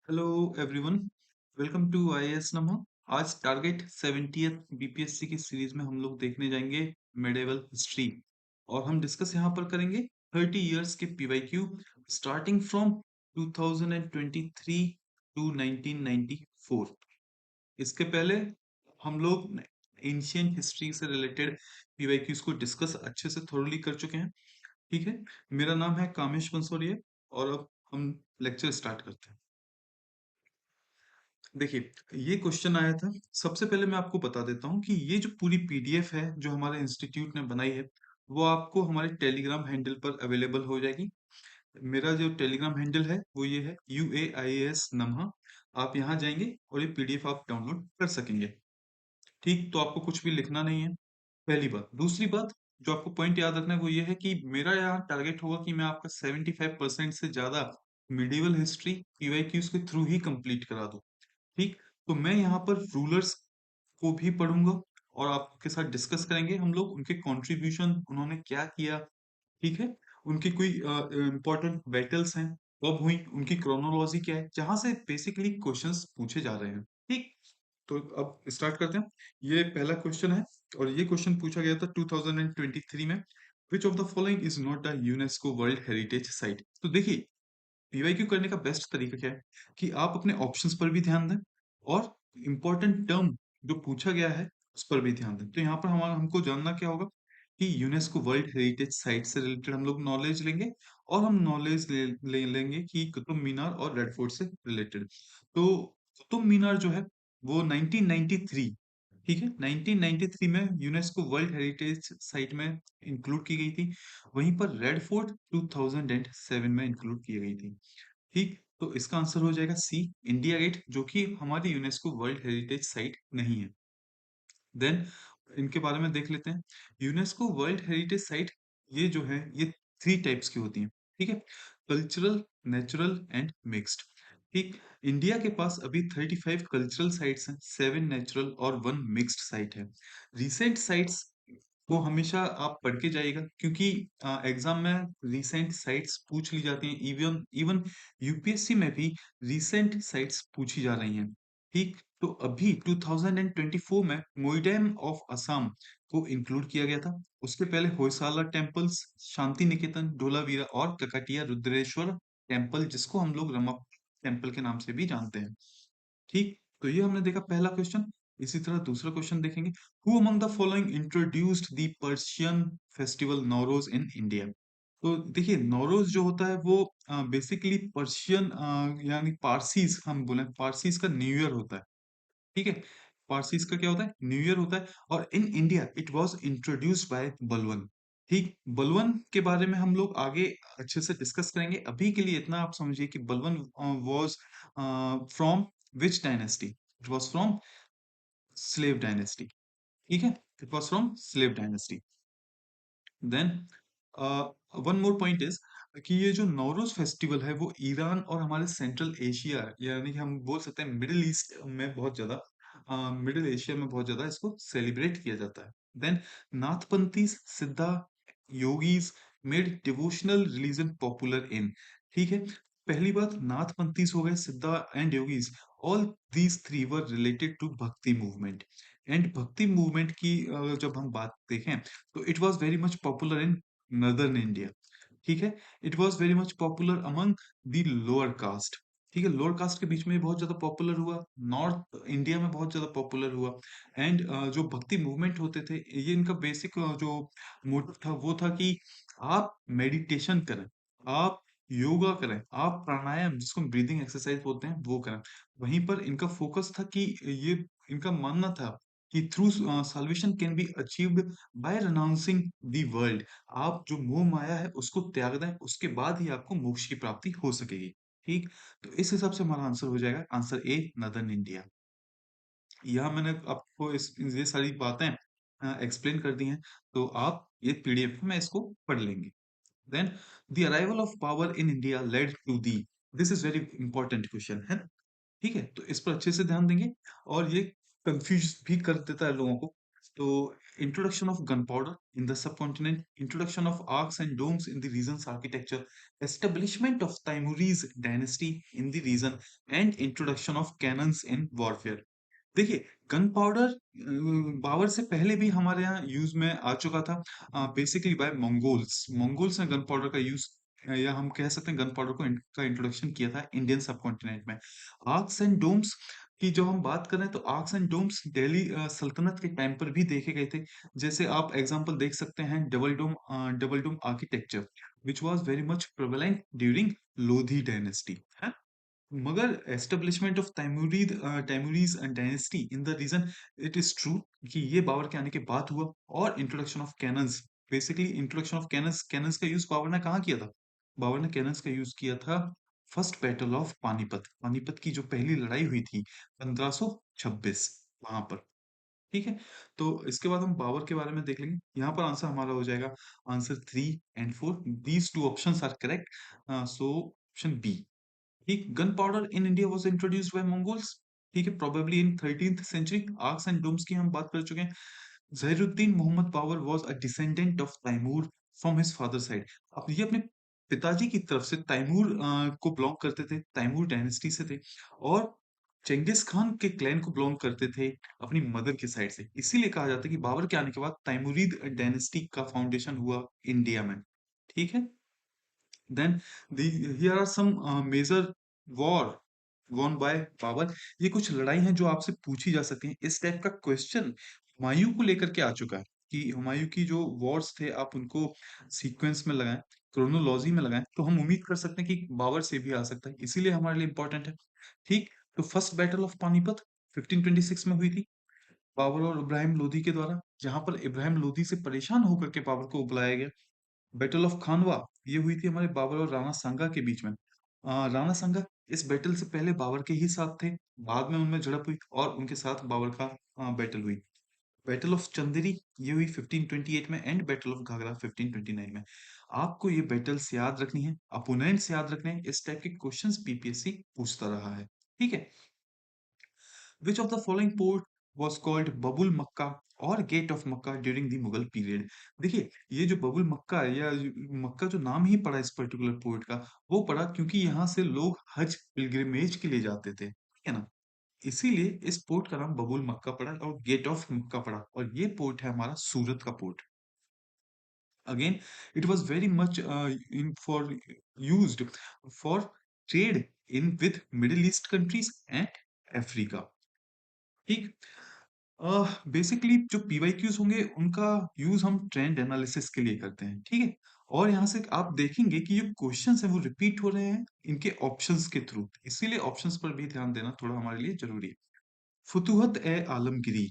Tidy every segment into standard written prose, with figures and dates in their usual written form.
Hello everyone. Welcome to IAS नमा। आज target 70th BPSC की सीरीज में हम लोग देखने जाएंगे मेडिवल हिस्ट्री। और हम डिस्कस यहाँ पर करेंगे 30 इयर्स के पीवाईक्यू स्टार्टिंग फ्रॉम 2023 टू 1994। इसके पहले हम लोग एंशियंट हिस्ट्री से रिलेटेड पीवाईक्यूज को डिस्कस अच्छे से थोरली कर चुके हैं। ठीक है। मेरा नाम है कामेश बंसोरिया और अब हम लेक्चर स्टार्ट करते हैं। देखिए, ये क्वेश्चन आया था। सबसे पहले मैं आपको बता देता हूँ कि ये जो पूरी पीडीएफ है जो हमारे इंस्टीट्यूट ने बनाई है, वो आपको हमारे टेलीग्राम हैंडल पर अवेलेबल हो जाएगी। मेरा जो टेलीग्राम हैंडल है वो ये है UAIAS नमहा। आप यहाँ जाएंगे और ये पीडीएफ आप डाउनलोड कर सकेंगे। ठीक, तो आपको कुछ भी लिखना नहीं है, पहली बात। दूसरी बात, जो आपको पॉइंट याद रखना है वो ये है कि मेरा यहाँ टारगेट होगा कि मैं आपका 75% से ज्यादा मिडिवल हिस्ट्री पीवाईक्यूज के थ्रू ही कंप्लीट करा दूं। ठीक, तो मैं यहाँ पर रूलर्स को भी पढ़ूंगा और आपके साथ डिस्कस करेंगे हम लोग उनके कंट्रीब्यूशन, उन्होंने क्या किया। ठीक है। उनकी कोई इंपॉर्टेंट बैटल्स हैं, कब हुई, उनकी क्रोनोलॉजी क्या है, जहां से बेसिकली क्वेश्चंस पूछे जा रहे हैं। ठीक, तो अब स्टार्ट करते हैं। ये पहला क्वेश्चन है और ये क्वेश्चन पूछा गया था 2023 में। विच of the following is not a UNESCO world heritage site. तो देखिए, पीवाईक्यू करने का बेस्ट तरीका क्या है कि आप अपने ऑप्शंस पर भी ध्यान दें और इम्पोर्टेंट टर्म जो पूछा गया है उस पर भी ध्यान दें। तो यहाँ पर हमारा हमको जानना क्या होगा कि यूनेस्को वर्ल्ड हेरिटेज साइट से रिलेटेड हम लोग नॉलेज लेंगे और हम नॉलेज ले लेंगे कि कुतुब मीनार और रेड फोर्ट से रिलेटेड। तो कुतुब मीनार जो है वो 1993, ठीक है, 1993 में यूनेस्को वर्ल्ड हेरिटेज साइट में इंक्लूड की गई थी। वहीं पर रेड फोर्ट 2007 में इंक्लूड की गई थी। ठीक, तो इसका आंसर हो जाएगा सी, इंडिया गेट, जो कि हमारी यूनेस्को वर्ल्ड हेरिटेज साइट नहीं है। देन इनके बारे में देख लेते हैं। यूनेस्को वर्ल्ड हेरिटेज साइट ये जो है ये थ्री टाइप्स की होती हैं। ठीक है, कल्चरल, नेचुरल एंड मिक्स्ड। ठीक, इंडिया के पास अभी 35 कल्चरल साइट्स हैं, 7 नेचुरल और 1 मिक्स्ड साइट है। रिसेंट साइट्स वो हमेशा आप पढ़ के जाइएगा क्योंकि एग्जाम में रिसेंट साइट्स पूछ ली जाती हैं। इवन इवन यूपीएससी में भी रिसेंट साइट्स पूछी जा रही हैं। ठीक, तो अभी 2024 में मोइडेम ऑफ असम को इंक्लूड किया गया था। उसके पहले होयसाला टेम्पल्स, शांति निकेतन, धोलावीरा और ककाटिया रुद्रेश्वर टेम्पल, जिसको हम लोग रमा टेम्पल के नाम से भी जानते हैं। ठीक, तो ये हमने देखा पहला क्वेश्चन। इसी तरह दूसरा क्वेश्चन देखेंगे। Who among the following introduced the Persian festival Nowruz in India. तो देखिए, नौरोज जो होता है वो बेसिकली पर्शियन यानी पारसीज, हम बोले पारसीज का न्यू ईयर होता है। ठीक है, पारसीज का क्या होता है, न्यू ईयर होता है। और in India it was introduced bye बलवन। ठीक, बलवन के बारे में हम लोग आगे अच्छे से डिस्कस करेंगे। अभी के लिए इतना आप समझिए कि Balban was from which dynasty. It was from slave dynasty. ठीक है, it was from slave dynasty. Then one more point is कि ये जो नौरोज फेस्टिवल है वो ईरान और हमारे सेंट्रल एशिया, यानी कि हम बोल सकते हैं मिडिल ईस्ट में बहुत ज्यादा, मिडिल एशिया में बहुत ज्यादा इसको सेलिब्रेट किया जाता है। Then Nathpanthi, Siddha, yogis made devotional religion popular in. ठीक है, पहली बात, नाथपंथीज हो गए, Siddha and yogis, all these three were related to bhakti movement. And bhakti movement की जब हम बात देखें तो it was very much popular in northern India. ठीक है, it was very much popular among the lower caste. ठीक है, लोअर कास्ट के बीच में बहुत ज्यादा पॉपुलर हुआ, नॉर्थ इंडिया में बहुत ज्यादा पॉपुलर हुआ। एंड जो भक्ति मूवमेंट होते थे, ये इनका बेसिक जो मोटिव था वो था कि आप मेडिटेशन करें, आप योगा करें, आप प्राणायाम, जिसको ब्रीदिंग एक्सरसाइज बोलते हैं, वो करें। वहीं पर इनका फोकस था कि ये, इनका मानना था कि through salvation can be achieved by renouncing the world. आप जो मोह माया है उसको त्याग दें, उसके बाद ही आपको मोक्ष की प्राप्ति हो सकेगी। ठीक, तो इस हिसाब से हमारा आंसर हो जाएगा आंसर ए, नदर्न इंडिया। यहाँ मैंने आपको ये सारी बातें एक्सप्लेन कर दी हैं, तो आप ये पीडीएफ में इसको पढ़ लेंगे। Then the arrival of power in India led to the. This is very important question है। ठीक है, तो इस पर अच्छे से ध्यान देंगे और ये कंफ्यूज भी कर देता है लोगों को। So, introduction of gunpowder in the subcontinent, introduction of arcs and domes in the region's architecture, establishment of Timurese dynasty in the region, and introduction of cannons in warfare. देखिए, गन पाउडर बाबर से पहले भी हमारे यहाँ use में आ चुका था, basically bye Mongols. Mongols ने गन पाउडर का यूज, या हम कह सकते हैं गन पाउडर का इंट्रोडक्शन किया था इंडियन सबकॉन्टिनेंट में। आर्क्स एंड डोम्स की जो हम बात करें तो आर्क्स एंड डोम्स दिल्ली सल्तनत के टाइम पर भी देखे गए थे। जैसे आप एग्जांपल देख सकते हैं double dome architecture which was very much prevalent during Lodhi dynasty. मगर establishment of Timurids dynasty in the region, it is true कि ये बाबर के आने के बाद हुआ। और introduction of cannons, basically introduction of cannons, cannons का यूज बाबर ने कहाँ किया था? बाबर ने कैनन्स का यूज किया था first battle of Panipat, Panipat की जो पहली लड़ाई हुई थी 1526 वहां पर। ठीक है, तो इसके बाद हम बाबर के बारे में देख लेंगे। यहाँ पर आंसर हमारा हो जाएगा answer 3 and 4, these two options are correct. So option B. ठीक, gunpowder in India was introduced by Mongols. ठीक है, probably in 13th century. Arcs and domes की हम बात कर चुके हैं। Zahiruddin Mohammad Babar was a descendant of Timur from his father side. अब ये अपने पिताजी की तरफ से तैमूर को बिलोंग करते थे, तैमूर डायनेस्टी से थे। और चंगेज खान के क्लैन को बिलोंग करते थे अपनी मदर के साइड से। इसीलिए कहा जाता है कि बाबर के आने के बाद तैमूरीद डायनेस्टी का फाउंडेशन हुआ इंडिया में। ठीक है, then here are some major war won by Babur. ये कुछ लड़ाई हैं जो आपसे पूछी जा सकती हैं। इस टाइप का क्वेश्चन हुमायूं को लेकर के आ चुका है कि हुमायूं की जो वॉर्स थे आप उनको सीक्वेंस में लगाएं, क्रोनोलॉजी में लगाएं, तो हम उम्मीद कर सकते हैं कि बाबर से भी आ सकता है, इसीलिए हमारे लिए इंपॉर्टेंट है। ठीक, तो फर्स्ट बैटल ऑफ पानीपत 1526 में हुई थी बाबर और इब्राहिम लोदी के द्वारा, जहां पर इब्राहिम लोदी से परेशान होकर के बाबर को बुलाया गया। बैटल ऑफ खानवा ये हुई थी हमारे बाबर और राणा सांगा के बीच में। राणा सांगा इस बैटल से पहले बाबर के ही साथ थे, बाद में उनमें झड़प हुई और उनके साथ बाबर का बैटल हुई। बैटल ऑफ चंदेरी ये हुई 1528 में, एंड बैटल ऑफ घाघरा 1529 में। आपको ये बैटल्स याद रखनी है, अपोनेंट्स याद रखने हैं। इस टाइप के क्वेश्चंस पीपीएससी पूछता रहा है। ठीक है, Which of the following port was called Babul Makkah और gate of Mecca during the Mughal period? देखिए, ये जो बबुल मक्का है या मक्का जो नाम ही पड़ा इस पर्टिकुलर पोर्ट का, वो पड़ा क्योंकि यहाँ से लोग हज पिलग्रिमेज के लिए जाते थे, ठीक है ना? इसीलिए इस पोर्ट का नाम बबुल मक्का पड़ा और गेट ऑफ मक्का पड़ा, और ये पोर्ट है हमारा सूरत का port. Again, it was very much in for used for trade in with Middle East countries and Africa. ठीक, बेसिकली जो पीवाईक्यूज होंगे उनका यूज हम ट्रेंड एनालिसिस के लिए करते हैं। ठीक है, और यहाँ से आप देखेंगे कि जो क्वेश्चंस हैं वो रिपीट हो रहे हैं इनके ऑप्शंस के थ्रू, इसीलिए ऑप्शंस पर भी ध्यान देना थोड़ा हमारे लिए जरूरी है। Futuhat e Alamgiri,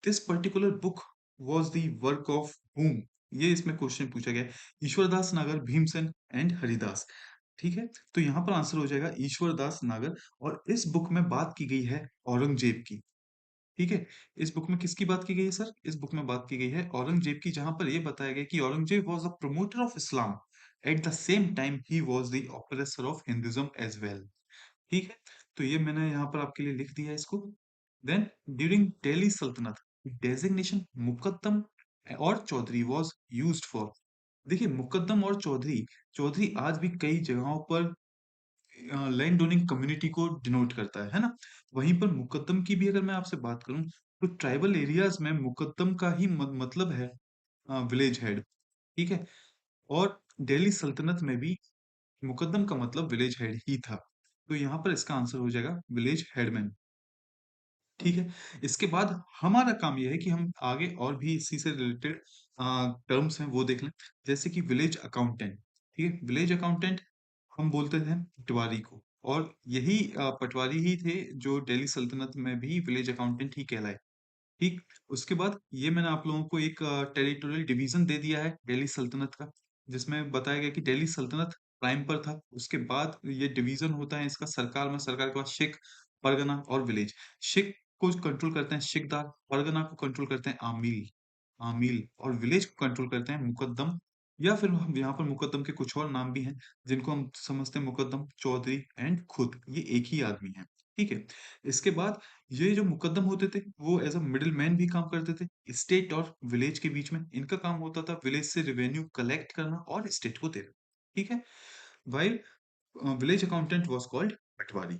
this particular book was the work of whom? ये इसमें क्वेश्चन पूछा गया है। ईश्वरदास नागर, भीमसेन एंड हरिदास। ठीक है, तो यहाँ पर आंसर हो जाएगा ईश्वरदास नागर। और इस बुक में बात की गई है औरंगजेब की। ठीक है, इस बुक में किसकी बात की गई है सर? इस बुक में बात की गई है औरंगजेब की, जहां पर यह बताया गया कि Aurangzeb was a promoter of Islam, at the same time he was the oppressor of Hinduism as well. ठीक है, तो ये मैंने यहाँ पर आपके लिए लिख दिया है इसको। देन ड्यूरिंग दिल्ली सल्तनत डेजिग्नेशन मुकद्दम और चौधरी वाज यूज्ड फॉर। देखिए, मुकद्दम और चौधरी, चौधरी आज भी कई जगहों पर लैंड ओनिंग कम्युनिटी को डिनोट करता है ना? वहीं पर मुकद्दम की भी अगर मैं आपसे बात करूं तो ट्राइबल एरियाज में मुकद्दम का ही मतलब है विलेज हेड। ठीक है, और दिल्ली सल्तनत में भी मुकद्दम का मतलब विलेज हेड ही था। तो यहाँ पर इसका आंसर हो जाएगा विलेज हेडमैन। ठीक है, इसके बाद हमारा काम यह है कि हम आगे और भी इसी से रिलेटेड टर्म्स हैं वो देख लें। जैसे कि विलेज अकाउंटेंट। ठीक है, विलेज अकाउंटेंट हम बोलते थे पटवारी को, और यही पटवारी ही थे जो दिल्ली सल्तनत में भी विलेज अकाउंटेंट ही कहलाए। ठीक, उसके बाद ये मैंने आप लोगों को एक टेरिटोरियल डिवीजन दे दिया है दिल्ली सल्तनत का, जिसमें बताया गया कि दिल्ली सल्तनत प्राइम पर था, उसके बाद ये डिवीजन होता है इसका सरकार में, सरकार के बाद शेख, परगना और विलेज। शेख को कंट्रोल करते हैं शेखदार, परगना को कंट्रोल करते हैं आमील, आमील और विलेज को कंट्रोल करते हैं मुकद्दम या फिर हम यहाँ पर मुकद्दम के कुछ और नाम भी हैं, जिनको हम समझते हैं मुकद्दम, चौधरी एंड खुद, ये एक ही आदमी हैं, ठीक है? इसके बाद ये जो मुकद्दम होते थे, वो एज़ अ मिडलमैन भी काम करते थे, स्टेट और विलेज के बीच में। इनका काम होता था विलेज से रेवेन्यू कलेक्ट करना और स्टेट को देना, ठीक है? While village accountant was called Patwari.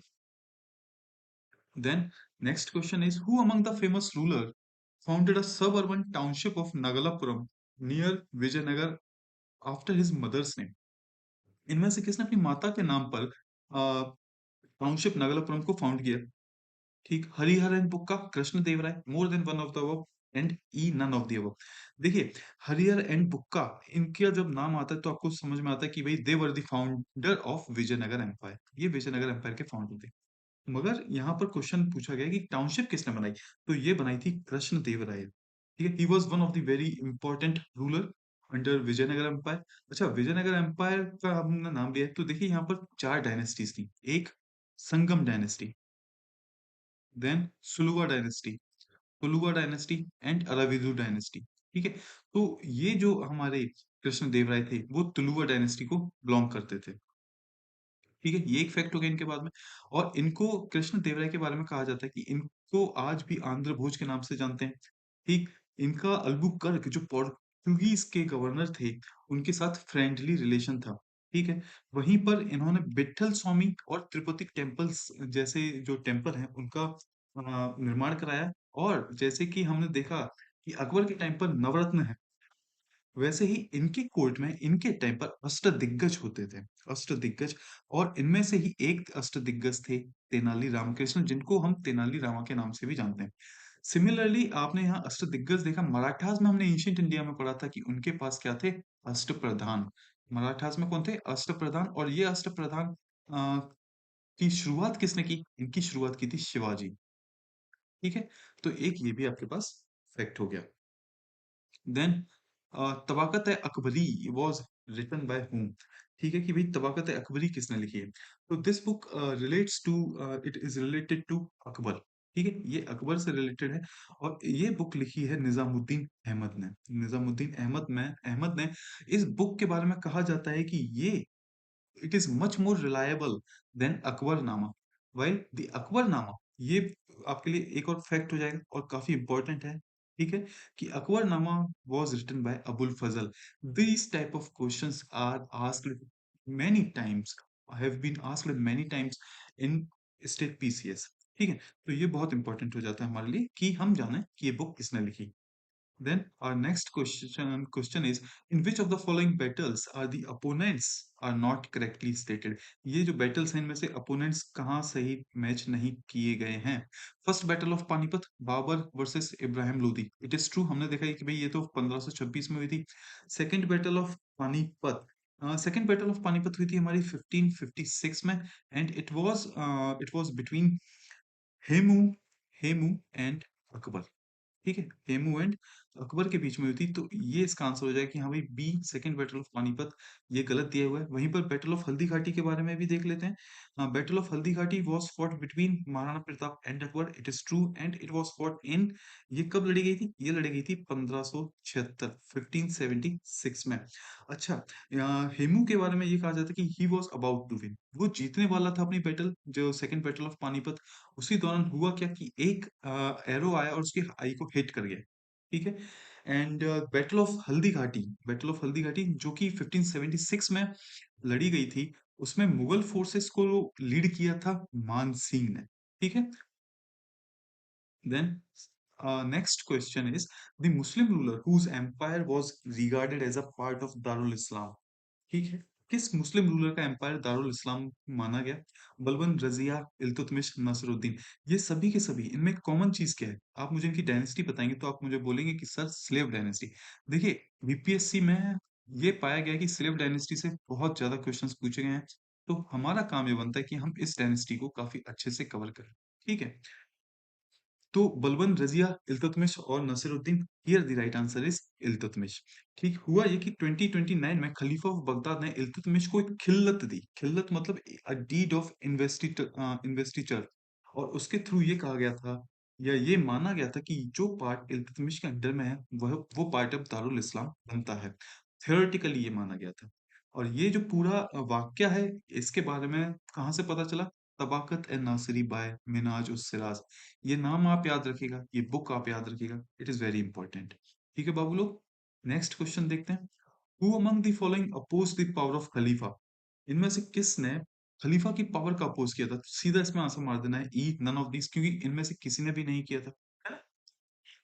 Then next question is who among the famous ruler founded a suburban township of Nagalapuram near Vijayanagar after his mother's name? इनमें से किसने अपनी माता के नाम पर टाउनशिप नगलापुरम को फाउंड किया? ठीक, Harihara and Bukka, Krishnadevaraya, more than one of the above and E none of the above. देखिए, हरिहर एंड बुक्का, इनका जब नाम आता है तो आपको समझ में आता है कि भाई they were the founder of Vijayanagar empire. ये विजयनगर एम्पायर के फाउंडर थे। मगर यहाँ पर क्वेश्चन पूछा गया कि टाउनशिप किसने बनाई? तो ये बनाई थी कृष्णदेवराय। ठीक है? He was one of the very important ruler under Vijayanagara empire. अच्छा, विजयनगर एम्पायर का हमने नाम लिया है, तो देखिए यहाँ पर 4 डायनेस्टीज़ थी। एक Sangam dynasty, then Tuluva dynasty and Aravidu dynasty. ठीक है? तो ये जो हमारे कृष्णदेवराय थे, वो तुलुवा डायनेस्टी को बिलॉन्ग करते थे। ठीक है? ये एक फैक्ट हो गया इनके बारे में। और इनको कृष्णदेवराय के बारे में कहा जाता है कि इनको आज भी आंध्र भोज के नाम से जानते हैं। ठीक? इनका अल्बुकर्क जो पोर्तुगीज़ के गवर्नर थे, उनके साथ फ्रेंडली रिलेशन था। ठीक है? वहीं पर इन्होंने विट्ठल स्वामी और तिरुपति टेम्पल्स जैसे जो टेम्पल हैं, उनका निर्माण कराया। और जैसे कि हमने देखा कि अकबर के टाइम पर नवरत्न है, वैसे ही इनके कोर्ट में इनके टाइम पर अष्टदिग्गज होते थे। अष्टदिग्गज, और इनमें से ही एक अष्टदिग्गज थे तेनाली रामकृष्ण, जिनको हम तेनाली रामा के नाम से भी जानते हैं। सिमिलरली आपने यहाँ अष्टदिग्गज देखा, मराठास में हमने एंशिएंट इंडिया में पढ़ा था कि उनके पास क्या थे? अष्टप्रधान। मराठास में कौन थे? अष्टप्रधान। और ये अष्टप्रधान की शुरुआत किसने की? इनकी शुरुआत की थी शिवाजी। ठीक है? तो एक ये भी आपके पास फैक्ट हो गया। Then Tabaqat i Akbari was written by whom? ठीक है कि भाई तबाकत ए अकबरी किसने लिखी है? तो this book relates to it is related to Akbar. ठीक है, ये अकबर से रिलेटेड है। और ये बुक लिखी है निजामुद्दीन अहमद ने। निजामुद्दीन अहमद ने इस बुक के बारे में कहा जाता है कि ये it is much more reliable then Akbarnama. While the Akbarnama, ये आपके लिए एक और फैक्ट हो जाएगा और काफी इंपॉर्टेंट है। ठीक है, कि Akbarnama was written by Abul Fazl. These type of questions are asked many times, have been asked many times in state PCS। ठीक है, तो ये बहुत इंपॉर्टेंट हो जाता है हमारे लिए कि हम जाने कि ये बुक किसने लिखी। Then our next question is in which of the following battles are the opponents are not correctly stated? ये जो battles हैं इनमें से opponents कहाँ सही मैच नहीं किए गए हैं? First battle of Panipat, Babur versus Ibrahim Lodi. It is true, हमने देखा है कि भाई ये तो 1526 में हुई थी। Second battle of Panipat, second battle of Panipat हुई थी हमारी 1556 में। And it was between Hemu Hemu and Akbar. ठीक है, हेमू एंड अकबर के बीच में हुई थी। तो ये इसका आंसर हो जाएगा कि हाँ भाई B, second battle of Panipat, ये गलत दिया हुआ है। वहीं पर बैटल ऑफ हल्दी घाटी के बारे में भी देख लेते हैं। बैटल ऑफ हल्दी घाटी was fought between Maharana Pratap and Akbar. It is true and it was fought in, ये कब लड़ी गई थी? ये लड़ी गई थी 1576, 1576 में। अच्छा, हेमू के बारे में ये कहा जाता है कि he was about to win, वो जीतने वाला था अपनी बैटल, जो सेकंड बैटल ऑफ पानीपत। उसी दौरान हुआ क्या कि एक एरो आया और उसकी आई को हिट कर गया। ठीक है, एंड बैटल ऑफ हल्दी घाटी जो कि 1576 में लड़ी गई थी, उसमें मुगल फोर्सेस को लीड किया था मान सिंह ने। ठीक है, then next question is the Muslim ruler whose empire was regarded as a part of Darul Islam। ठीक है, किस मुस्लिम रूलर का एम्पायर दारुल इस्लाम माना गया? बलबन, रजिया, इल्तुतमिश, नसरुद्दीन। ये सभी के सभी, इनमें कॉमन चीज क्या है? आप मुझे इनकी डायनेस्टी बताएंगे तो आप मुझे बोलेंगे कि सर स्लेव डायनेस्टी। देखिए, बीपीएससी में ये पाया गया कि स्लेव डायनेस्टी से बहुत ज्यादा क्वेश्चंस पूछे गए हैं। तो हमारा काम ये बनता है कि हम इस डायनेस्टी को काफी अच्छे से कवर करें। ठीक है, तो बलबन, रजिया, इल्तुतमिश और Nasiruddin, here the right answer is Iltutmish. ठीक, हुआ ये कि 2029 में खलीफा ऑफ बगदाद ने इल्तुतमिश को एक खिल्लत दी। खिल्लत मतलब अ डीड ऑफ इन्वेस्टिचर। और उसके थ्रू ये कहा गया था या ये माना गया था कि जो पार्ट इल्तुतमिश के अंडर में है वह वो पार्ट अब दारुल इस्लाम बनता है। थियोरेटिकली ये माना गया था। और ये जो पूरा वाक्या है, इसके बारे में कहाँ से पता चला? तबाकत ए नासिरी बाय मिनाज उस सिराज। ये नाम आप याद रखिएगा, ये बुक आप याद रखिएगा, इट इज वेरी इंपॉर्टेंट। ठीक है बाबू लोग, नेक्स्ट क्वेश्चन देखते हैं। Who among the following oppose the power of Khalifa? इनमें से किसने खलीफा की पावर का अपोज किया था? सीधा इसमें आंसर मार देना है ई, नन ऑफ दिस, क्योंकि इनमें से किसी ने भी नहीं किया था, है ना?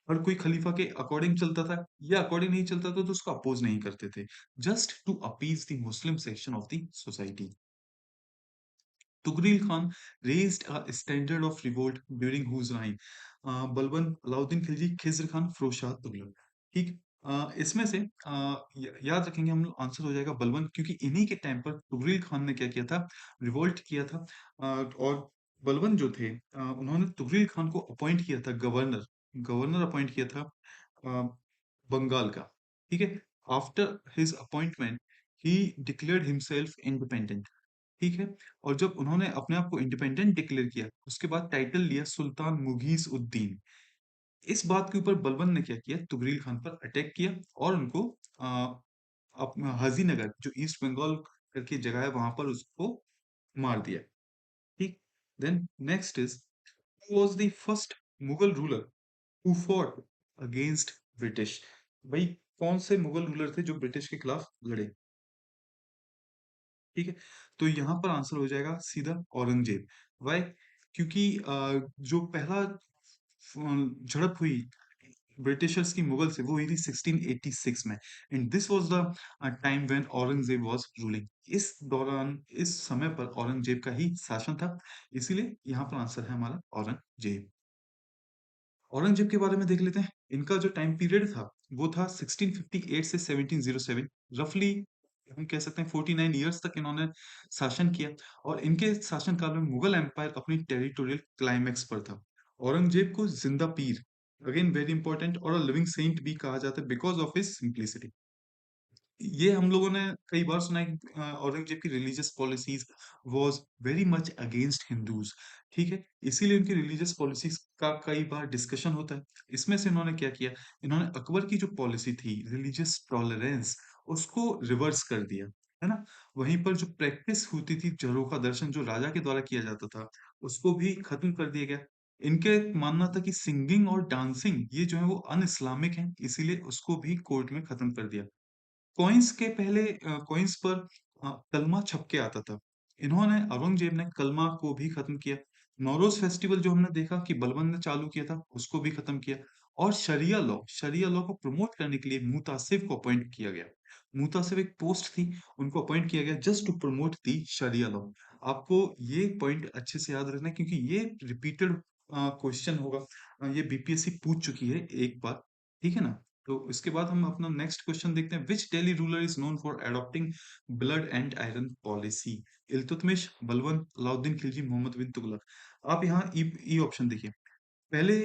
हर कोई खलीफा के अकॉर्डिंग चलता था, या अकॉर्डिंग नहीं चलता था तो उसको अपोज नहीं करते थे, just to appease the Muslim section of the society. Tughril Khan raised a standard of revolt during whose reign? Balban, Alauddin Khilji, Khizr Khan, Firoz Shah Tughlaq. ठीक। इसमें से याद रखेंगे हम लोग, आंसर हो जाएगा बलबन, क्योंकि इन्हीं के टाइम पर तुगरील खान ने क्या किया था? रिवोल्ट किया था। और बलबन जो थे, उन्होंने तुगरील खान को अपॉइंट किया था गवर्नर, गवर्नर अपॉइंट किया था अ, बंगाल का। ठीक है। आफ्टर हिज अपॉइंटमेंट ही डिक्लेयर्ड हिमसेल्फ इंडिपेंडेंट। ठीक है। और जब उन्होंने अपने आप को इंडिपेंडेंट डिक्लेयर किया, उसके बाद टाइटल लिया सुल्तान मुगीस उद्दीन। इस बात के ऊपर बलबन ने क्या किया? तुगरील खान पर अटैक किया और उनको अपना हाजीनगर, जो ईस्ट बंगाल करके जगह है, वहां पर उसको मार दिया। ठीक। Then next is, who was the first Mughal ruler who fought against British? भाई, कौन से मुगल रूलर थे जो ब्रिटिश के खिलाफ लड़े? ठीक है। तो यहाँ पर आंसर हो जाएगा सीधा औरंगजेब। वाई? क्योंकि जो पहला झड़प हुई ब्रिटिशर्स की मुगल से, वो हुई थी 1686 में। And this was the time when Aurangzeb was ruling. इस दौरान, इस समय पर औरंगजेब का ही शासन था। इसीलिए यहाँ पर आंसर है हमारा औरंगजेब। औरंगजेब के बारे में देख लेते हैं। इनका जो टाइम पीरियड था, वो था 1658 से 1707। रफली हम कह सकते हैं 49 इयर्स तक इन्होंने शासन किया। और इनके शासन काल में मुगल एम्पायर अपनी टेरिटोरियल क्लाइमेक्स पर था। औरंगजेब को जिंदा पीर, अगेन वेरी इंपॉर्टेंट, और लिविंग सेंट भी कहा जाता है बिकॉज ऑफ हिज सिंप्लिसिटी। ये हम लोगों ने कई बार सुना है कि औरंगजेब की religious policies was very much against Hindus. ठीक है। इसीलिए उनकी रिलीजियस पॉलिसीज का कई बार डिस्कशन होता है। इसमें से इन्होंने क्या किया? इन्होंने अकबर की जो पॉलिसी थी रिलीजियस टॉलरेंस, उसको रिवर्स कर दिया, है ना? वहीं पर जो प्रैक्टिस होती थी झरोखा दर्शन, जो राजा के द्वारा किया जाता था, उसको भी खत्म कर दिया गया। इनके मानना था कि सिंगिंग और डांसिंग ये जो है वो अन इस्लामिक है, इसीलिए उसको भी कोर्ट में खत्म कर दिया। कॉइन्स के पहले कॉइन्स पर कलमा छप के आता था। इन्होंने, औरंगजेब ने कलमा को भी खत्म किया। नौरोज फेस्टिवल जो हमने देखा कि बलबन ने चालू किया था, उसको भी खत्म किया। और शरिया लॉ को प्रमोट करने के लिए मुतासिब को अपॉइंट किया गया। मुतासिब एक पोस्ट थी, उनको अपॉइंट किया गया just to promote the sharia law. आपको ये पॉइंट अच्छे से याद रखना है, क्योंकि ये रिपीटेड क्वेश्चन होगा। ये बीपीएससी पूछ चुकी है एक बार। ठीक है ना? तो इसके बाद हम अपना नेक्स्ट क्वेश्चन देखते हैं। Which Delhi ruler is known for adopting blood and iron policy? Iltutmish, Balban, Alauddin Khilji, Muhammad bin Tughlaq. आप यहाँ ई ऑप्शन देखिए। पहले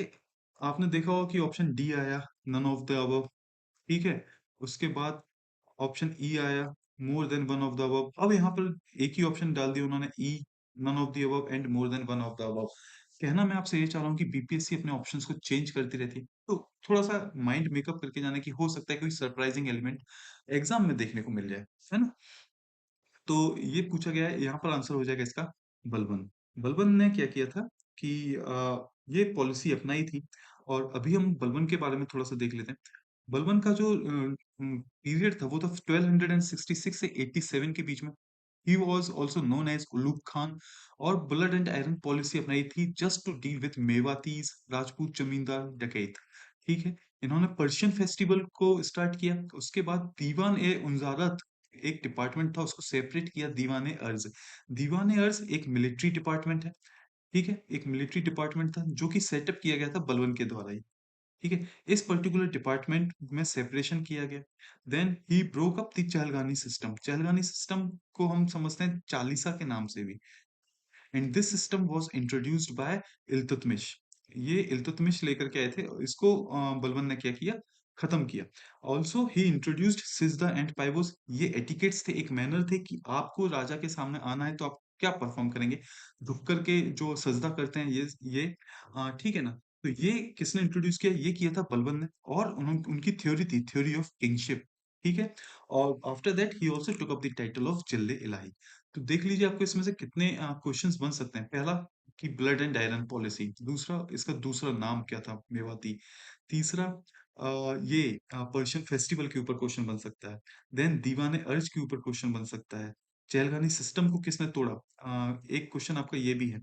आपने देखा होगा कि ऑप्शन डी आया, नन ऑफ द अबव। ठीक है। उसके बाद ऑप्शन ई आया, more than one of the above. अब यहाँ पर एक ही ऑप्शन डाल दिया उन्होंने, E, none of the above and more than one of the above. कहना मैं आपसे ये चाह रहा हूँ कि बीपीएससी अपने ऑप्शंस को चेंज करती रहती है, तो थोड़ा सा माइंड मेकअप करके जाने की, हो सकता है कोई सरप्राइजिंग एलिमेंट एग्जाम में देखने को मिल जाए, है ना? तो ये पूछा गया है, यहाँ पर आंसर हो जाएगा इसका बलबन। बलबन ने क्या किया था कि ये पॉलिसी अपनाई थी। और अभी हम बलबन के बारे में थोड़ा सा देख लेते हैं। बलबन का जो पीरियड था, वो था 1266 से 87 के बीच में। He was also known as Ulugh Khan. और ब्लड एंड आयरन पॉलिसी अपनाई थी just to deal with Mewatis, Rajput zamindar, डकैत। ठीक है। इन्होंने पर्शियन फेस्टिवल को स्टार्ट किया। उसके बाद दीवान ए उनजारत एक डिपार्टमेंट था, उसको सेपरेट किया, दीवान ए अर्ज। दीवान ए अर्ज एक मिलिट्री डिपार्टमेंट है। ठीक है। एक मिलिट्री डिपार्टमेंट था जो कि सेटअप किया गया था बलबन के द्वारा ही। ठीक है। इस पर्टिकुलर डिपार्टमेंट में सेपरेशन किया गया। Then he broke up the Chahalgani system. Chahalgani system को हम समझते हैं चालीसा के नाम से भी। And this system was introduced by Iltutmish. ये इल्तुतमिश लेकर के आए थे, और इसको बलबन ने क्या किया? खत्म किया। Also he introduced sijda and paibos. ये एटिकेट्स थे, एक मैनर थे कि आपको राजा के सामने आना है तो आप क्या परफॉर्म करेंगे? झुक करके जो सजदा करते हैं, ये ठीक है ना? तो ये किसने इंट्रोड्यूस किया? ये किया था बलबन ने। और उनकी थ्योरी थी, थ्योरी ऑफ किंगशिप। ठीक है? और आफ्टर दैट ही आल्सो टूक अप द टाइटल ऑफ जिल्ले इलाही। तो देख लीजिए आपको इसमें से कितने क्वेश्चंस बन सकते हैं। पहला कि ब्लड एंड आयरन पॉलिसी, दूसरा इसका दूसरा नाम क्या था? मेवाती। तीसरा ये पर्शियन फेस्टिवल के ऊपर क्वेश्चन बन सकता है। देन दीवाने अर्ज के ऊपर क्वेश्चन बन सकता है। चैलगानी सिस्टम को किसने तोड़ा? एक क्वेश्चन आपका ये भी है।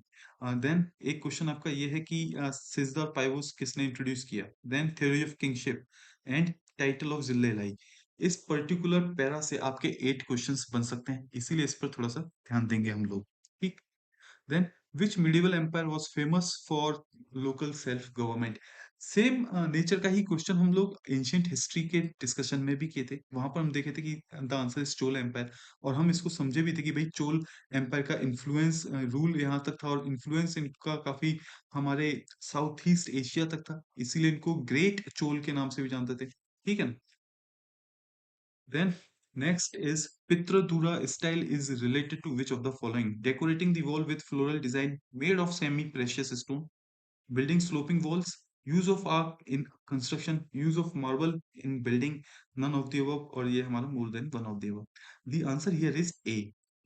देन एक क्वेश्चन आपका ये है कि सिजदा पाइवोस किसने इंट्रोड्यूस किया? Then theory of kingship and title of Zille Ilahi. इस पर्टिकुलर पैरा से आपके 8 क्वेश्चंस बन सकते हैं, इसीलिए इस पर थोड़ा-सा ध्यान देंगे हम लोग, ठीक? Then which medieval empire was famous for local self government? Same nature का ही क्वेश्चन हम लोग एंशिएंट हिस्ट्री के डिस्कशन में भी किए थे। वहाँ पर हम देखे थे कि the answer is Chola empire, और हम इसको समझे भी थे कि भई चोल एम्पायर का इन्फ्लुएंस रूल यहाँ तक था, और इन्फ्लुएंस इनका काफ़ी हमारे साउथ ईस्ट एशिया तक था। इसीलिए इनको ग्रेट चोल के नाम से भी जानते थे। ठीक है ना? Then next is Pitradura style is related to which of the following? Decorating the wall with floral design made of semi-precious stone, building sloping walls, use of arc in construction, use of marble in building, none of the above, और ये हमारा more than one of the above. The answer here is A.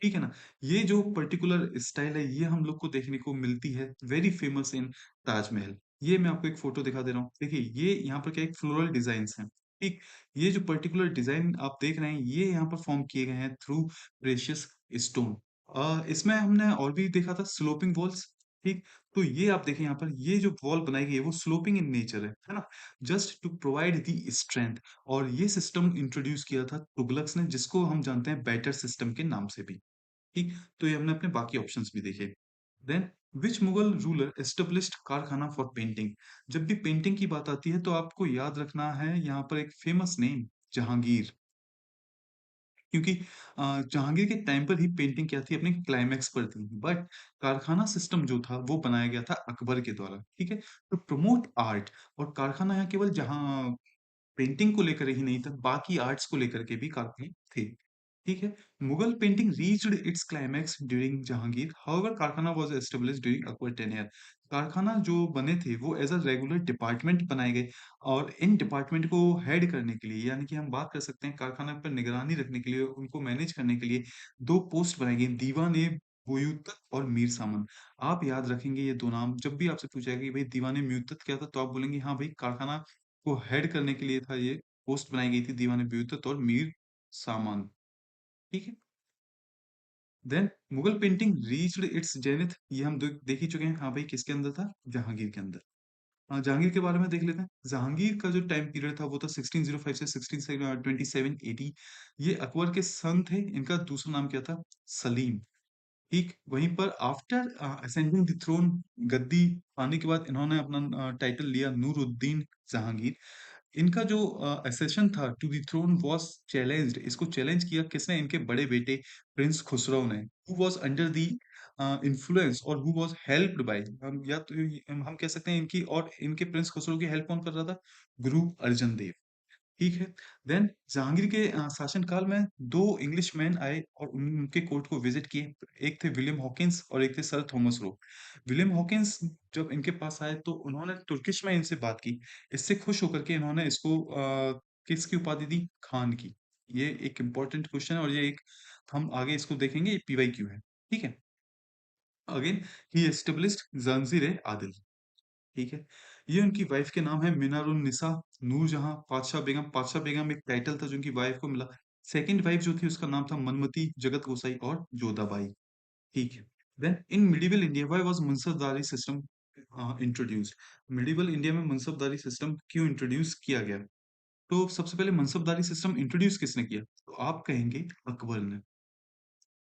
ठीक है ना? ये जो particular style है ये हम लोग को देखने को मिलती है वेरी फेमस इन ताजमहल। ये मैं आपको एक फोटो दिखा दे रहा हूँ। देखिए ये यहाँ पर क्या एक फ्लोरल डिजाइन है। ठीक, ये जो पर्टिकुलर डिजाइन आप देख रहे हैं ये यहाँ पर फॉर्म किए गए हैं थ्रू प्रेशियस स्टोन। इसमें हमने और भी देखा था स्लोपिंग वॉल्स। ठीक, तो ये आप देखें यहाँ पर ये जो वॉल बनाई गई है वो स्लोपिंग इन नेचर है ना? Just to provide the strength. और ये सिस्टम इंट्रोड्यूस किया था तुगलक्स ने, जिसको हम जानते हैं बैटर सिस्टम के नाम से भी। ठीक, तो ये हमने अपने बाकी ऑप्शंस भी देखे। Then which Mughal ruler established karkhana for painting? जब भी पेंटिंग की बात आती है तो आपको याद रखना है यहाँ पर एक फेमस नेम, जहांगीर। क्योंकि जहांगीर के टाइम पर ही पेंटिंग क्या थी अपने क्लाइमैक्स पर थी, बट कारखाना सिस्टम जो था वो बनाया गया था अकबर के द्वारा। ठीक है, तो प्रमोट आर्ट। और कारखाना यहाँ केवल जहां पेंटिंग को लेकर ही नहीं था, बाकी आर्ट्स को लेकर के भी काफ़ी थे। ठीक है? Mughal painting reached its climax during Jahangir, however karkhana was established during Akbar tenure. कारखाना जो बने थे वो एज़ अ रेगुलर डिपार्टमेंट बनाए गए, और इन डिपार्टमेंट को हेड करने के लिए, यानी कि हम बात कर सकते हैं कारखाना पर निगरानी रखने के लिए, उनको मैनेज करने के लिए 2 पोस्ट बनाई गई, दीवान-ए बुयूतक और मीर सामन। आप याद रखेंगे ये 2 नाम, जब भी आपसे पूछा जाएगा कि भई दीवान-ए-मुअत्तत क्या था? तो आप बोलेंगे हाँ भाई कारखाना को हेड करने के लिए था ये, पोस्ट बनाई गई थी दीवान-ए-बुयूतत और मीर सामान। ठीक है? Then Mughal painting reached its zenith, ये हम देख ही चुके हैं। हाँ भाई किसके अंदर था? जहांगीर के अंदर। जहांगीर के बारे में देख लेते हैं। जहांगीर का जो टाइम पीरियड था वो था 1605 से 1627 एडी। ये अकबर के सन थे। इनका दूसरा नाम क्या था? सलीम। ठीक, वहीं पर आफ्टर असेंडिंग द थ्रोन, गद्दी पाने के बाद इन्होंने अपना टाइटल लिया नूरुद्दीन जहांगीर। इनका जो असेशन था to the throne was challenged, इसको चैलेंज किया किसने? इनके बड़े बेटे प्रिंस खुसरो ने, who was under the influence और हु वाज हेल्प्ड बाय, हम या तो हम कह सकते हैं इनकी और इनके प्रिंस खुसरो की हेल्प कौन कर रहा था? गुरु अर्जन देव। ठीक है। देन जहांगीर के शासनकाल में 2 इंग्लिशमैन आए और उनके कोर्ट को विजिट किए। एक थे विलियम हॉकिंस और एक थे sir Thomas Roe. William Hawkins जब इनके पास आए तो उन्होंने तुर्किश में इनसे बात की। इससे खुश होकर के इन्होंने इसको किसकी उपाधि दी? खान की। ये एक इम्पोर्टेंट क्वेश्चन है, और ये एक हम आगे इसको देखेंगे, ये पीवाईक्यू है। ठीक है? Again he established Zanjir e Adil. ठीक है? ये उनकी वाइफ के नाम है मिनार-उन-निसा, नूरजहाँ, पातशाह बेगम एक टाइटल था जो उनकी वाइफ को मिला। सेकंड वाइफ जो थी उसका नाम था मनमती, जगत गोसाई और जोधाबाई। ठीक है। Then in medieval India why was Mansabdari system introduced? Medieval India में मनसबदारी सिस्टम क्यों इंट्रोड्यूस किया गया? तो सबसे पहले मनसबदारी सिस्टम इंट्रोड्यूस किसने किया? तो आप कहेंगे अकबर ने।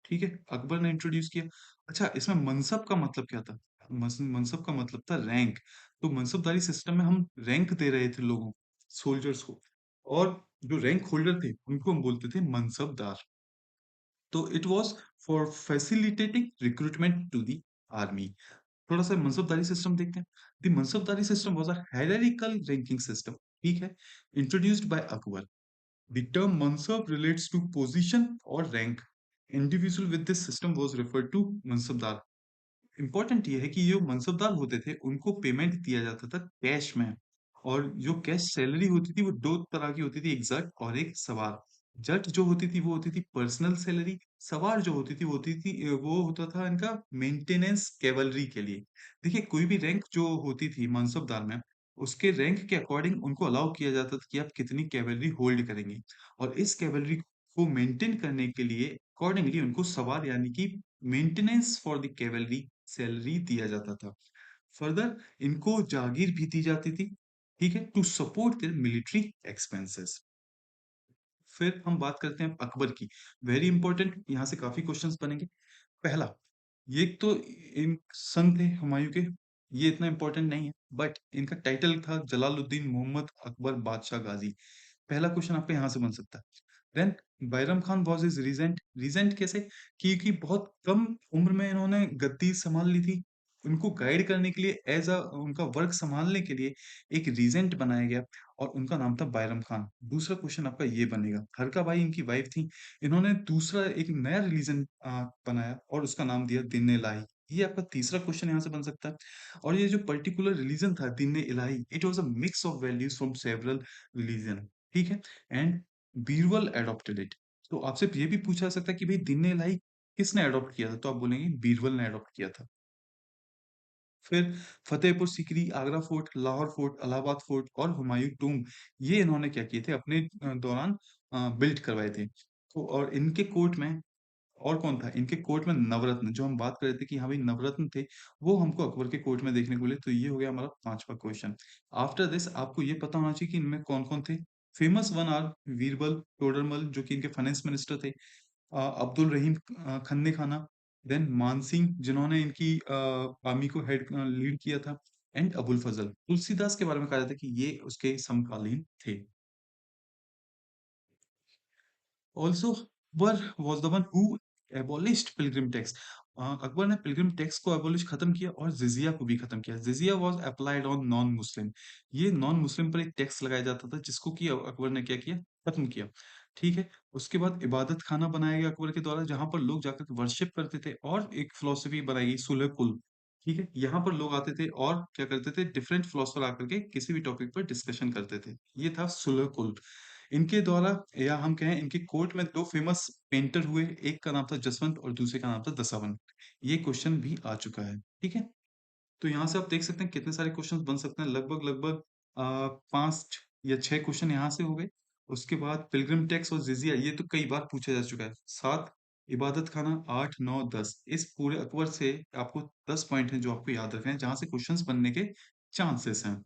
ठीक है? अकबर ने इंट्रोड्यूस किया। अच्छा, इसमें मनसब का मतलब क्या था? मनसब का मतलब था रैंक। तो मनसबदारी सिस्टम में हम रैंक दे रहे थे लोगों को, सोल्जर्स को, और जो रैंक होल्डर थे उनको हम बोलते थे मनसबदार। तो it was for facilitating recruitment to the army. थोड़ा-सा मनसबदारी सिस्टम देखते हैं। The Mansabdari system was a hierarchical ranking system. ठीक है? Introduced by Akbar. The term mansab relates to position or rank. Individual with this system was referred to mansabdar. Important ये है कि जो मनसबदार होते थे उनको पेमेंट दिया जाता था कैश में, और जो कैश सैलरी होती थी वो 2 तरह की होती थी, एक जट और एक सवार। जट जो होती थी वो होती थी पर्सनल सैलरी, सवार जो होती थी वो होती थी वो होता था इनका मेंटेनेंस कैवलरी के लिए। देखिए कोई भी रैंक जो होती थी मानसबदार में, उसके रैंक के अकॉर्डिंग उनको अलाउ किया जाता था कि आप कितनी कैवलरी होल्ड करेंगे। और इस कैवलरी को मेंटेन करने के लिए अकॉर्डिंगली उनको सवार यानी कि maintenance for the cavalry salary दिया जाता था। फर्दर इनको जागीर भी दी जाती थी, ठीक है, to support their military expenses. फिर हम बात करते हैं अकबर की। वेरी इंपॉर्टेंट, यहाँ से काफी क्वेश्चंस बनेंगे। पहला, ये एक तो इन सन थे हुमायूं के, ये इतना इंपॉर्टेंट नहीं है, बट इनका टाइटल था जलालुद्दीन मोहम्मद अकबर बादशाह गाजी। पहला क्वेश्चन आपका यहाँ से बन सकता है। Then Bairam Khan was his regent. Regent कैसे? क्योंकि बहुत कम उम्र में इन्होंने गद्दी संभाल ली थी। उनको गाइड करने के लिए एज अ उनका वर्क संभालने के लिए एक रीजेंट बनाया गया और उनका नाम था बैरम खान। दूसरा क्वेश्चन आपका ये बनेगा, हरका बाई इनकी वाइफ थी। इन्होंने दूसरा एक नया रिलीजन बनाया और उसका नाम दिया दिन इलाही। ये आपका तीसरा क्वेश्चन यहाँ से बन सकता है। और ये जो पर्टिकुलर रिलीजन था Din Ilahi, it was a mix of values from several religion, ठीक है, एंड बीरबल एडॉप्टेड इट। तो आपसे ये भी पूछा जा सकता है कि भाई दिन इलाही किसने अडॉप्ट किया था, तो आप बोलेंगे बीरबल ने अडॉप्ट किया था। फिर Fatehpur Sikri, Agra fort, Lahore fort, Allahabad fort और हुमायूं टूम्ब, ये इन्होंने क्या किए थे अपने दौरान बिल्ड करवाए थे। तो और इनके कोर्ट में और कौन था? इनके कोर्ट में नवरत्न, जो हम बात कर रहे थे कि हाँ भाई नवरत्न थे, वो हमको अकबर के कोर्ट में देखने को मिले। तो ये हो गया हमारा पांचवा क्वेश्चन। आफ्टर दिस आपको ये पता होना चाहिए कि इनमें कौन कौन थे। Famous one are Birbal Todarmal, जो कि इनके फाइनेंस मिनिस्टर थे। अब्दुल रहीम खन्ने खाना, देन मानसिंह जिन्होंने इनकी आर्मी को हेड लीड किया था, एंड अबुल फजल। तुलसीदास के बारे में कहा जाता है कि ये उसके समकालीन थे। Also, Akbar was the one who abolished pilgrim tax. Akbar ने पिलग्रिम टैक्स को एबॉलिश खत्म किया और जिजिया को भी खत्म किया। Jizya was applied on non Muslim. ये नॉन मुस्लिम पर एक टैक्स लगाया जाता था जिसको कि अकबर ने क्या किया, खत्म किया। ठीक है, उसके बाद इबादत खाना बनाया गया अकबर के द्वारा, जहां पर लोग जाकर वर्शिप करते थे, और एक फिलोसफी बनाई गई सुलह कुल। ठीक है, यहाँ पर लोग आते थे और क्या करते थे, डिफरेंट फिलोसफर आकर के किसी भी टॉपिक पर डिस्कशन करते थे। ये था सुलह कुल। इनके द्वारा, या हम कहें इनके कोर्ट में दो फेमस पेंटर हुए, एक का नाम था जसवंत और दूसरे का नाम था दसावन। ये क्वेश्चन भी आ चुका है, ठीक है। तो यहाँ से आप देख सकते हैं कितने सारे क्वेश्चन बन सकते हैं, लगभग लगभग 5 या 6 क्वेश्चन यहाँ से हो गए। उसके बाद पिलग्रिम टैक्स और जिजिया, ये तो कई बार पूछा जा चुका है। 7, इबादत खाना 8, 9, 10, इस पूरे अकबर से आपको 10 पॉइंट हैं जो आपको याद रखने हैं, जहां से क्वेश्चंस बनने के चांसेस हैं।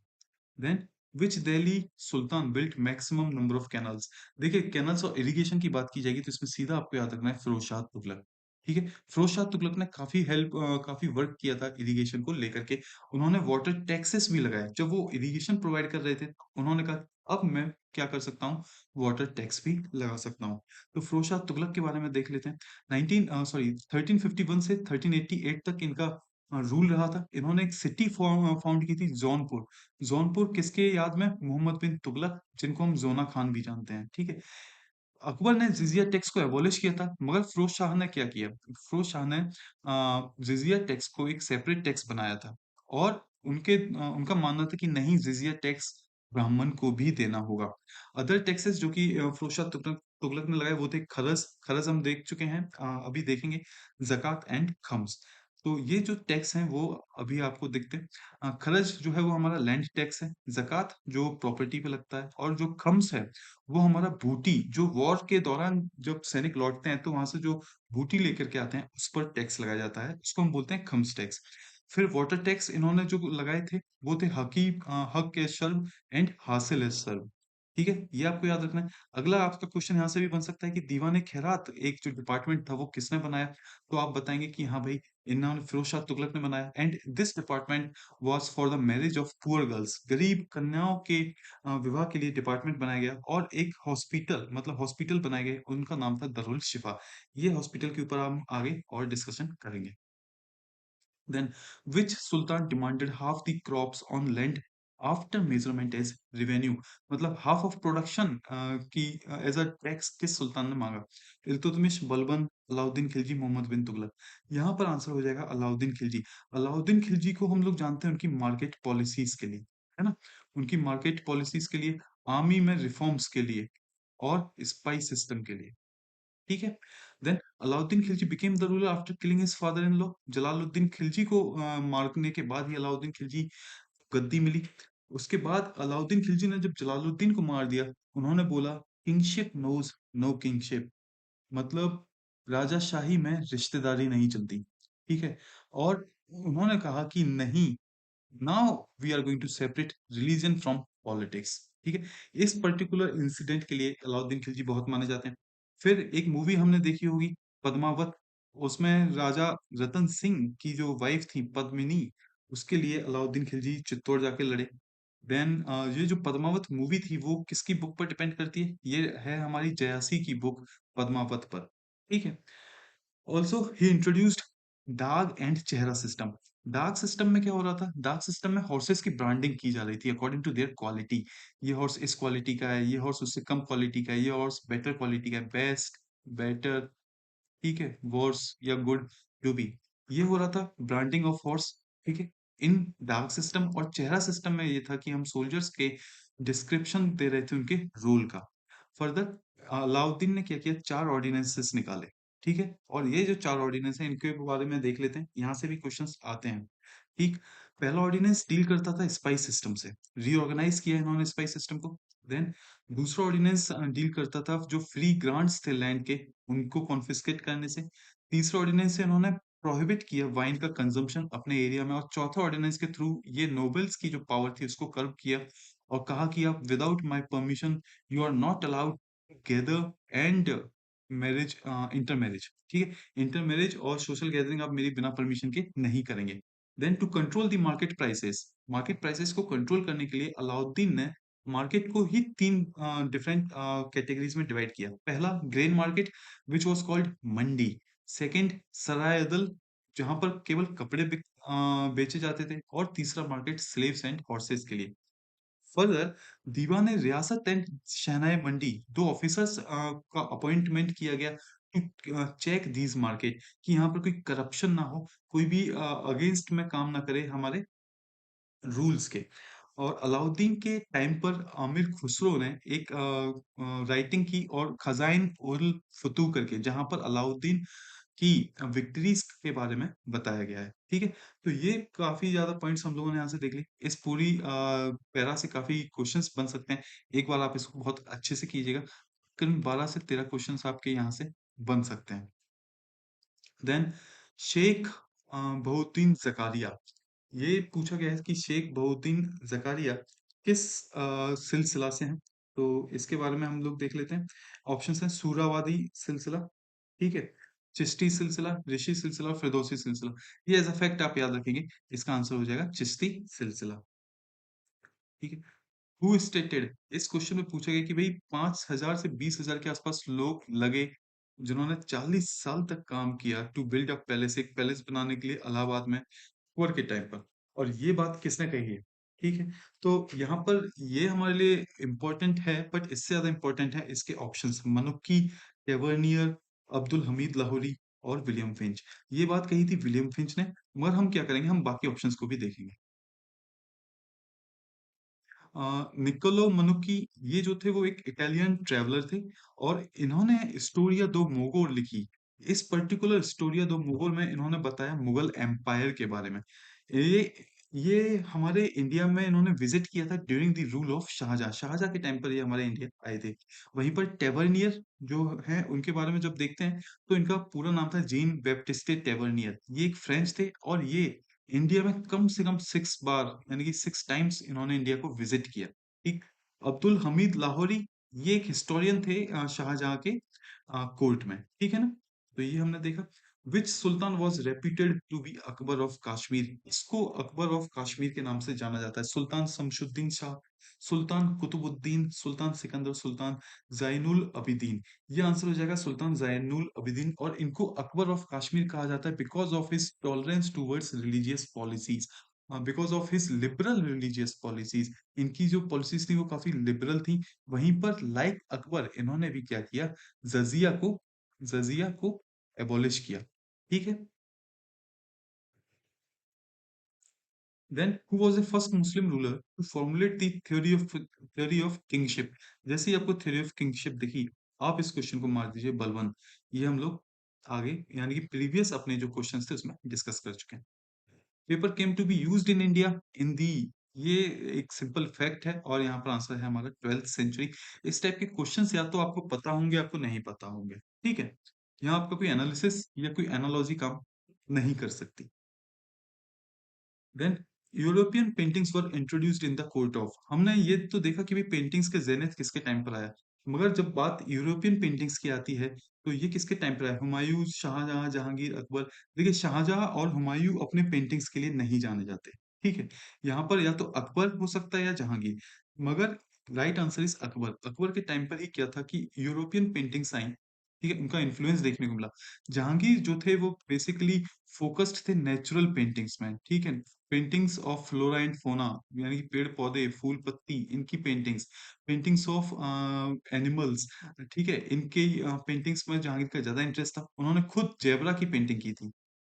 Then which Delhi sultan built maximum number of canals. देखिए कैनल्स और इरिगेशन की बात की जाएगी तो इसमें सीधा आपको याद रखना है फिरोज शाह तुगलक। ठीक है, फिरोज शाह तुगलक ने काफी वर्क किया था इरिगेशन को लेकर के। उन्होंने वाटर टैक्सेस भी लगाए जब वो इरिगेशन प्रोवाइड कर रहे थे, उन्होंने कहा अब मैं क्या कर सकता हूँ, वाटर टैक्स भी लगा सकता हूँ। तो फिरोज शाह तुगलक के बारे में देख लेते हैं। 1351 से 1388 तक इनका रूल रहा था। इन्होंने एक सिटी फाउंड की थी, जौनपुर। जौनपुर किसके याद में? मोहम्मद बिन तुगलक, जिनको हम जोना खान भी जानते हैं, ठीक है। अकबर ने जिजिया टैक्स को एबॉलिश किया था, मगर फिरोज शाह ने क्या किया, फिरोज शाह ने जिजिया टैक्स को एक सेपरेट टैक्स बनाया था। और उनका मानना था कि नहीं, जिजिया टैक्स ब्राह्मण को भी देना होगा। अदर टैक्सेस जो कि फिरोज शाह तुगलक तुगलक ने लगाए वो थे खरज। खरज हम देख चुके हैं, अभी देखेंगे जक़ात एंड खम्स। तो ये जो टैक्स हैं वो अभी आपको दिखते हैं। खरज जो है वो हमारा लैंड टैक्स है, जक़ात जो प्रॉपर्टी पे लगता है, और जो खम्स है वो हमारा बूटी, जो वॉर के दौरान जब सैनिक लौटते हैं तो वहां से जो बूटी लेकर के आते हैं उस पर टैक्स लगाया जाता है, उसको हम बोलते हैं खम्स टैक्स। फिर वाटर टैक्स इन्होंने जो लगाए थे वो थे हक के शर्ब एंड हासिल है सर्व। ठीक है, ये आपको याद रखना है। अगला आपका क्वेश्चन यहाँ से भी बन सकता है कि दीवाने खैरात एक जो डिपार्टमेंट था वो किसने बनाया? तो आप बताएंगे कि हाँ भाई, इन्होंने फिरोज शाह तुगलक ने बनाया, and this department was for the marriage of poor girls, गरीब कन्याओं के विवाह के लिए डिपार्टमेंट बनाया गया। और एक हॉस्पिटल, मतलब हॉस्पिटल बनाए गए, उनका नाम था दरुल शिफा। ये हॉस्पिटल के ऊपर हम आगे और डिस्कशन करेंगे। Then which sultan demanded half the crops on land after measurement as revenue, मतलब हाफ ऑफ प्रोडक्शन की एज अ टैक्स किस सुल्तान ने मांगा? इल्तुतमिश, बलबन, अलाउद्दीन खिलजी, मोहम्मद बिन तुगलक। यहाँ पर आंसर हो जाएगा अलाउद्दीन खिलजी। अलाउद्दीन खिलजी को हम लोग जानते हैं उनकी मार्केट पॉलिसीज के लिए। है ना? उनकी मार्केट पॉलिसीज़ के लिए, आर्मी में रिफॉर्म्स के लिए और स्पाई सिस्टम के लिए। ठीक है? Then Alauddin Khilji became the ruler after killing his father in law. Jalaluddin Khilji को मारने के बाद ही अलाउद्दीन खिलजी गद्दी मिली। उसके बाद अलाउद्दीन खिलजी ने जब जलालुद्दीन को मार दिया, उन्होंने बोला, किंगशिप नोज़ नो किंगशिप। मतलब राजाशाही में रिश्तेदारी नहीं चलती। ठीक है? और उन्होंने कहा कि नहीं, now we are going to separate religion from politics. ठीक है? इस पर्टिकुलर इंसिडेंट के लिए अलाउद्दीन खिलजी बहुत माने जाते हैं। फिर एक मूवी हमने देखी होगी, पद्मावत। उसमें राजा रतन सिंह की जो वाइफ थी पद्मिनी, उसके लिए अलाउद्दीन खिलजी चित्तौड़ जाके लड़े। देन ये जो पद्मावत मूवी थी वो किसकी बुक पर डिपेंड करती है? ये है हमारी जयासी की बुक पद्मावत पर। ठीक है? ऑल्सो ही इंट्रोड्यूस्ड डाग एंड चेहरा सिस्टम। डार्क सिस्टम में क्या हो रहा था? डार्क सिस्टम में हॉर्सेस की ब्रांडिंग की जा रही थी अकॉर्डिंग टू देयर क्वालिटी। ये हॉर्स इस क्वालिटी का है, ये हॉर्स उससे कम क्वालिटी का है, ये हॉर्स बेटर क्वालिटी का है, बेस्ट, बेटर, ठीक है, वर्स या गुड, जो भी। ये हो रहा था ब्रांडिंग ऑफ हॉर्स। ठीक है? इन डार्क सिस्टम और चेहरा सिस्टम में ये था कि हम सोल्जर्स के डिस्क्रिप्शन दे रहे थे उनके रोल का। फर्दर अलाउद्दीन ने क्या किया, 4 ऑर्डिनेंसेस निकाले। ठीक है? और ये जो 4 ऑर्डिनेंस हैं इनके बारे में देख लेते हैं, यहाँ से भी क्वेश्चंस आते हैं। ठीक? पहला ऑर्डिनेंस डील करता था स्पाई सिस्टम से, रीऑर्गेनाइज किया इन्होंने स्पाई सिस्टम को। देन दूसरा ऑर्डिनेंस डील करता था जो फ्री ग्रांट्स थे लैंड के, उनको कॉन्फिस्केट करने से। तीसरा ऑर्डिनेंस से इन्होंने प्रोहिबिट किया वाइन का कंजम्पशन अपने एरिया में, और चौथा ऑर्डिनेंस के थ्रू ये नोबल्स की जो पावर थी उसको कर्ब किया और कहा कि आप without my permission you are not allowed gather and marriage, inter marriage. ठीक है? इंटर मैरिज और सोशल गैदरिंग आप मेरी बिना परमिशन के नहीं करेंगे। Then to control the market prices को कंट्रोल करने के लिए अलाउद्दीन ने मार्केट को ही 3 डिफरेंट कैटेगरीज में डिवाइड किया। पहला grain market which was called mandi. Second Sarai Adl, जहां पर केवल कपड़े बेचे जाते थे। और तीसरा मार्केट स्लेव्स एंड हॉर्सेस के लिए। फर्दर दीवान रियासत एंड शहनाई मंडी, 2 ऑफिसर्स का अपॉइंटमेंट किया गया टू चेक दीज मार्केट, कि यहाँ पर कोई करप्शन ना हो, कोई भी अगेंस्ट में काम ना करे हमारे रूल्स के। और अलाउद्दीन के टाइम पर आमिर खुसरो ने एक राइटिंग की और खजाइन उल फतूह करके, जहां पर अलाउद्दीन की विक्ट्रीज के बारे में बताया गया है। ठीक है? तो ये काफी ज्यादा पॉइंट्स हम लोगों ने यहाँ से देख ली। इस पूरी पैरा से काफी क्वेश्चंस बन सकते हैं। एक बार आप इसको बहुत अच्छे से कीजिएगा, करीब 12 से 13 क्वेश्चंस आपके यहाँ से बन सकते हैं। देन शेख बहुद्दीन जकारिया, ये पूछा गया है कि शेख बहुद्दीन जकारिया किस सिलसिला से हैं। तो इसके बारे में हम लोग देख लेते हैं। ऑप्शंस हैं सूरावादी सिलसिला, ठीक है, चिश्ती सिलसिला, ऋषि सिलसिला और फिरदौसी सिलसिला। ये एज अ फैक्ट आप याद रखेंगे, इसका आंसर हो जाएगा चिश्ती सिलसिला। ठीक है? हु स्टेटेड, इस क्वेश्चन में पूछा गया कि भाई 5,000 से 20,000 के आसपास लोग लगे जिन्होंने 40 साल तक काम किया टू बिल्ड अ पैलेस, एक पैलेस बनाने के लिए इलाहाबाद में अकबर के टाइम पर। और ये बात किसने कही है? ठीक है? तो यहाँ पर ये हमारे लिए इम्पोर्टेंट है, बट इससे ज्यादा इम्पोर्टेंट है इसके ऑप्शंस, मनुक्की, टेवर्नियर, अब्दुल हमीद लाहौरी और विलियम फिंच। ये बात कही थी विलियम फिंच ने, मगर हम क्या करेंगे, हम बाकी ऑप्शंस को भी देखेंगे। निकोलो मनुक्की, ये जो थे वो एक इटालियन ट्रेवलर थे, और इन्होंने स्टोरिया दो मोगोर लिखी। इस पर्टिकुलर स्टोरिया दो मोगोर में इन्होंने बताया मुगल एम्पायर के बारे में। ये ये हमारे इंडिया में इन्होंने विजिट किया था during the rule of Shahjahan. Shahjahan के टाइम पर ये हमारे इंडिया आए थे। वहीं पर टेवर्नियर जो है उनके बारे में जब देखते हैं, तो इनका पूरा नाम था जीन बैप्टिस्टे टेवर्नियर। ये एक फ्रेंच थे, और ये इंडिया में कम से कम 6 बार, यानी कि 6 टाइम्स इन्होंने इंडिया को विजिट किया। ठीक? अब्दुल हमीद लाहौरी, ये एक हिस्टोरियन थे शाहजहां के कोर्ट में। ठीक है ना? तो ये हमने देखा। Which sultan was reputed to be Akbar of Kashmir, इसको अकबर ऑफ कश्मीर के नाम से जाना जाता है। सुल्तान शमशुद्दीन शाह, सुल्तान कुतुबुद्दीन, सुल्तान सिकंदर, सुल्तान जैनुल अबिदीन। ये आंसर हो जाएगा सुल्तान जैनुल अबिदीन। और इनको अकबर ऑफ कश्मीर कहा जाता है because of his tolerance towards religious policies, because of his liberal religious policies. इनकी जो पॉलिसीज थी वो काफी लिबरल थी। वहीं पर लाइक अकबर इन्होंने भी क्या किया, जजिया को जजिया को एबॉलिश किया। ठीक है? Then who was the first Muslim ruler to formulate the theory of kingship? जैसे ही आपको theory of kingship दिखी, आप इस क्वेश्चन को मार दीजिए बलवंत। ये हम लोग आगे यानी कि प्रीवियस अपने जो क्वेश्चंस थे उसमें डिस्कस कर चुके हैं। Paper came to be used in India in the, ये एक सिंपल फैक्ट है और यहाँ पर आंसर है हमारा 12th सेंचुरी। इस टाइप के क्वेश्चंस या तो आपको पता होंगे, आपको नहीं पता होंगे। ठीक है? यहाँ आपका कोई एनालिसिस या कोई एनालॉजी काम नहीं कर सकती। Then European paintings were introduced in the court of, हमने ये तो देखा कि भाई पेंटिंग्स के जेनिथ किसके टाइम पर आया, मगर जब बात यूरोपियन पेंटिंग्स की आती है तो ये किसके टाइम पर आया? हुमायूं, शाहजहां, जहांगीर, अकबर। देखिए शाहजहां और हुमायूं अपने पेंटिंग्स के लिए नहीं जाने जाते। ठीक है, यहाँ पर या तो अकबर हो सकता है या जहांगीर, मगर right answer is Akbar. Akbar के टाइम पर ही क्या था कि यूरोपियन पेंटिंग्स आई। ठीक है, उनका इन्फ्लुएंस देखने को मिला। जहांगीर जो थे वो बेसिकली फोकस्ड थे नेचुरल पेंटिंग्स में। ठीक है, paintings of flora and fauna, यानी कि पेड़ पौधे फूल पत्ती, इनकी पेंटिंग्स, पेंटिंग्स ऑफ एनिमल्स। ठीक है, इनके पेंटिंग्स में जहांगीर का ज्यादा इंटरेस्ट था। उन्होंने खुद जेबरा की पेंटिंग की थी।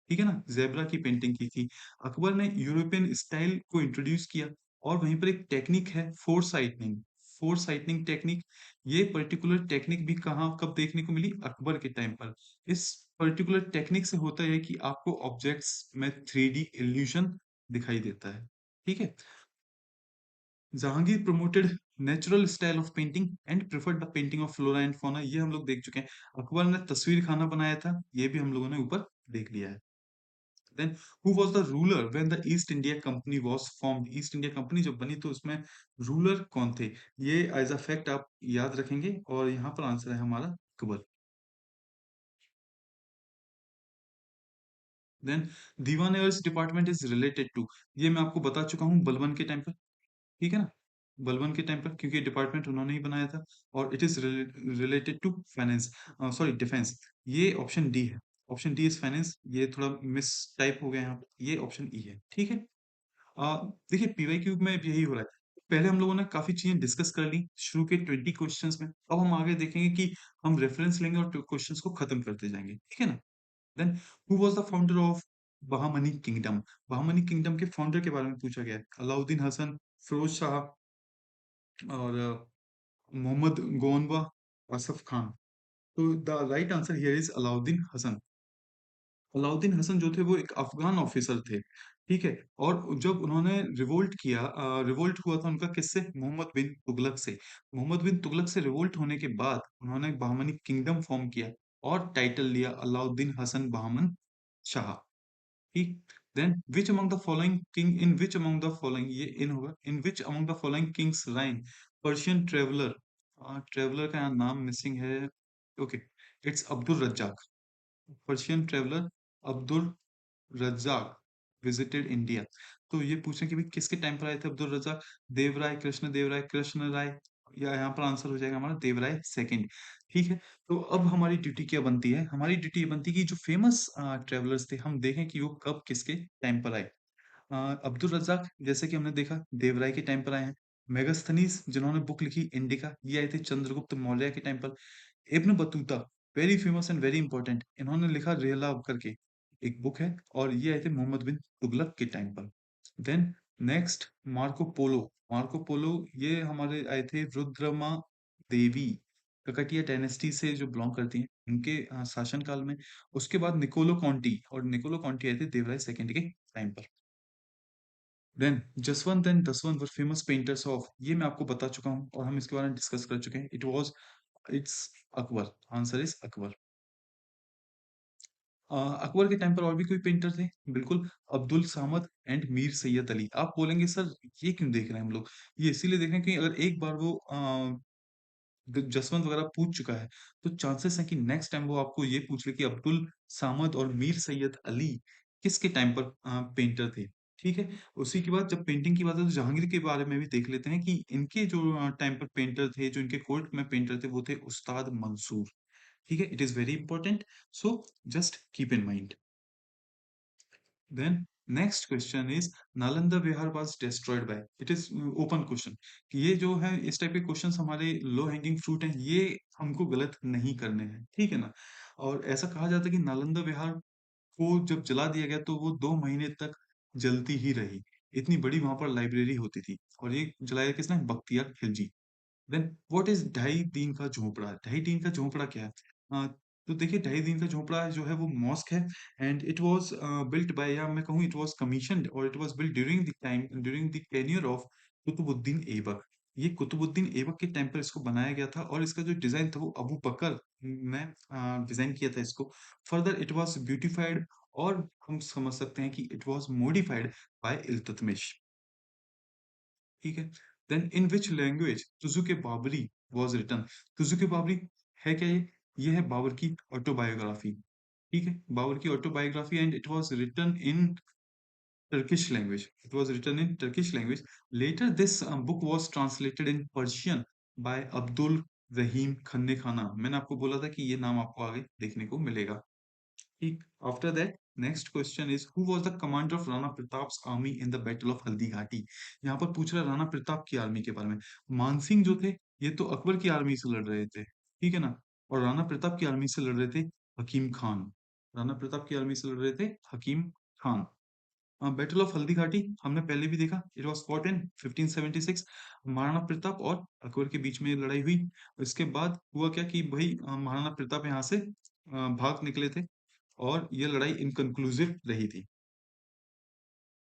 ठीक है ना, जेब्रा की पेंटिंग की थी। अकबर ने यूरोपियन स्टाइल को इंट्रोड्यूस किया और वहीं पर एक टेक्निक है फोर साइटनिंग। फोर साइटनिंग टेक्निक, ये पर्टिकुलर टेक्निक भी कहाँ कब देखने को मिली? अकबर के टाइम पर। इस पर्टिकुलर टेक्निक से होता है कि आपको ऑब्जेक्ट्स में 3D इल्यूशन दिखाई देता है। ठीक है, Jahangir promoted natural style of painting and preferred the painting of flora and fauna, ये हम लोग देख चुके हैं। अकबर ने तस्वीर खाना बनाया था, ये भी हम लोगों ने ऊपर देख लिया है। Then who was the ruler when the East India Company was formed? East India Company जब बनी तो उसमें रूलर कौन थे? ये एज अ फैक्ट आप याद रखेंगे और यहाँ पर आंसर है हमारा Akbar. Then Diwan department is related to, ये मैं आपको बता चुका हूँ बलबन के टाइम पर। ठीक है ना, बलबन के टाइम पर, क्योंकि डिपार्टमेंट उन्होंने ही बनाया था। और it is related to finance, sorry defence. ये ऑप्शन डी है। ऑप्शन डी इज फाइनेंस, ये थोड़ा मिस टाइप हो गया यहाँ पे, ये ऑप्शन ई है। ठीक है। देखिए पीवाई क्यूब में भी यही हो रहा है। पहले हम लोगों ने काफी चीजें डिस्कस कर ली शुरू के 20 क्वेश्चंस में। अब हम आगे देखेंगे कि हम रेफरेंस लेंगे और क्वेश्चंस को खत्म करते जाएंगे। ठीक है ना। Then who was the founder of Bahmani kingdom? Bahmani kingdom के फाउंडर के बारे में पूछा गया है। अलाउद्दीन हसन, फिरोज शाह और मोहम्मद गोनबा, असफ खान। तो the right answer here is Alauddin Hasan. Alauddin Hasan जो थे वो एक अफगान ऑफिसर थे। ठीक है, और जब उन्होंने रिवोल्ट किया, रिवोल्ट हुआ था उनका किससे? मोहम्मद बिन तुगलक से। मोहम्मद बिन तुगलक से रिवोल्ट होने के बाद उन्होंने बहमनी किंगडम फॉर्म किया और टाइटल लिया अलाउद्दीन हसन बहमन शाह। ठीक। Then which among the following king, in which among the following, ये इन होगा, in which among the following kings reign Persian traveller, traveller का यहाँ नाम मिसिंग है। Okay, it's Abdul Razzaq. Persian traveller Abdul Razzaq visited India. तो ये पूछें कि भाई किसके टाइम पर आए थे अब्दुल रज्जाक? देवराय, कृष्ण देवराय, कृष्ण राय, या यहाँ पर आंसर हो जाएगा हमारा देवराय सेकंड। ठीक है, तो अब हमारी ड्यूटी क्या बनती है? हमारी ड्यूटी ये बनती है कि जो फेमस ट्रेवलर्स थे हम देखें कि वो कब किसके टाइम पर आए। अब्दुल रज्जाक जैसे कि हमने देखा देवराय के टाइम पर आए हैं। मेगास्थनीज जिन्होंने बुक लिखी इंडिका, ये आए थे चंद्रगुप्त मौर्य के टाइम पर। Ibn Battuta, very famous and very important, इन्होंने लिखा रेला करके एक बुक है, और ये आए थे मोहम्मद बिन तुगलक के टाइम पर। Then next Marco Polo. Marco Polo ये हमारे आए थे रुद्रमा देवी, ककटिया डायनेस्टी से जो बिलोंग करती हैं, उनके शासन काल में। उसके बाद निकोलो कॉन्टी, और निकोलो कॉन्टी आए थे देवराय सेकंड के टाइम पर। Then Jaswant and Daswant were famous painters of, ये मैं आपको बता चुका हूँ और हम इसके बारे में डिस्कस कर चुके हैं। It's Akbar. Answer is Akbar. Akbar के टाइम पर और भी कोई पेंटर थे? बिल्कुल, अब्दुल सामद एंड मीर सैयद अली। आप बोलेंगे सर ये क्यों देख रहे हैं हम लोग? ये इसीलिए देख रहे हैं कि अगर एक बार वो जसवंत वगैरह पूछ चुका है तो चांसेस है कि नेक्स्ट टाइम वो आपको ये पूछ ले कि अब्दुल सामद और मीर सैयद अली किसके टाइम पर पेंटर थे। ठीक है, उसी के बाद जब पेंटिंग की बात है तो जहांगीर के बारे में भी देख लेते हैं कि इनके जो टाइम पर पेंटर थे, जो इनके कोर्ट में पेंटर थे, वो थे उस्ताद मंसूर। ठीक है, it is very important, so just keep in mind. Then next question is Nalanda Vihara was destroyed by, it is open question. ये जो है इस टाइप के क्वेश्चंस हमारे लो हैंगिंग फ्रूट हैं, ये हमको गलत नहीं करने हैं। ठीक है ना। और ऐसा कहा जाता है कि नालंदा विहार को जब जला दिया गया तो वो 2 महीने तक जलती ही रही। इतनी बड़ी वहाँ पर लाइब्रेरी होती थी और ये जलाया किसने? Bakhtiyar Khilji. Then what is ढाई दीन का झोंपड़ा? ढाई दीन का झोंपड़ा क्या है? अ, तो देखिए ढाई दीन का झोंपड़ा जो है वो मॉस्क है and it was built by या मैं कहूँ इट वाज़ कमीशन्ड और it was built during the tenure of Qutubuddin Aibak. ये कुतुबुद्दीन ऐबक के टाइम पर इसको बनाया गया था और इसका जो डिज़ाइन था वो अबू बकर ने डिज़ाइन किया था इसको। फर्दर इट वाज़ ब्यूटीफाइड और हम समझ सकते हैं कि it was modified by Iltutmish. ठीक है? Then in which language Tuzuk e Baburi was written? Tuzuk e Baburi है क्या ये? ये है बाबर की ऑटोबायोग्राफी, ठीक है? बाबर की autobiography and it was written in Turkish language. It was written in Turkish language. Later, this book was translated in Persian by Abdul Rahim Khane Khana. मैंने आपको बोला था कि ये नाम आपको आगे देखने को मिलेगा। ठीक। After that next question is who was the commander of Rana Pratap's army in the battle of Haldi Ghati? यहाँ पर पूछ रहा है राणा प्रताप की आर्मी के बारे में। मानसिंह जो थे ये तो अकबर की आर्मी से लड़ रहे थे, ठीक है ना? और राणा प्रताप की आर्मी से लड़ रहे थे हकीम खान। राणा प्रताप की आर्मी से लड़ रहे थे हकीम खान। बैटल ऑफ हल्दी घाटी हमने पहले भी देखा, it was fought in 1576। Maharana Pratap और अकबर के बीच में ये लड़ाई हुई। इसके बाद हुआ क्या कि भाई महाराणा प्रताप यहाँ से भाग निकले थे और ये लड़ाई इनकंक्लूसिव रही थी।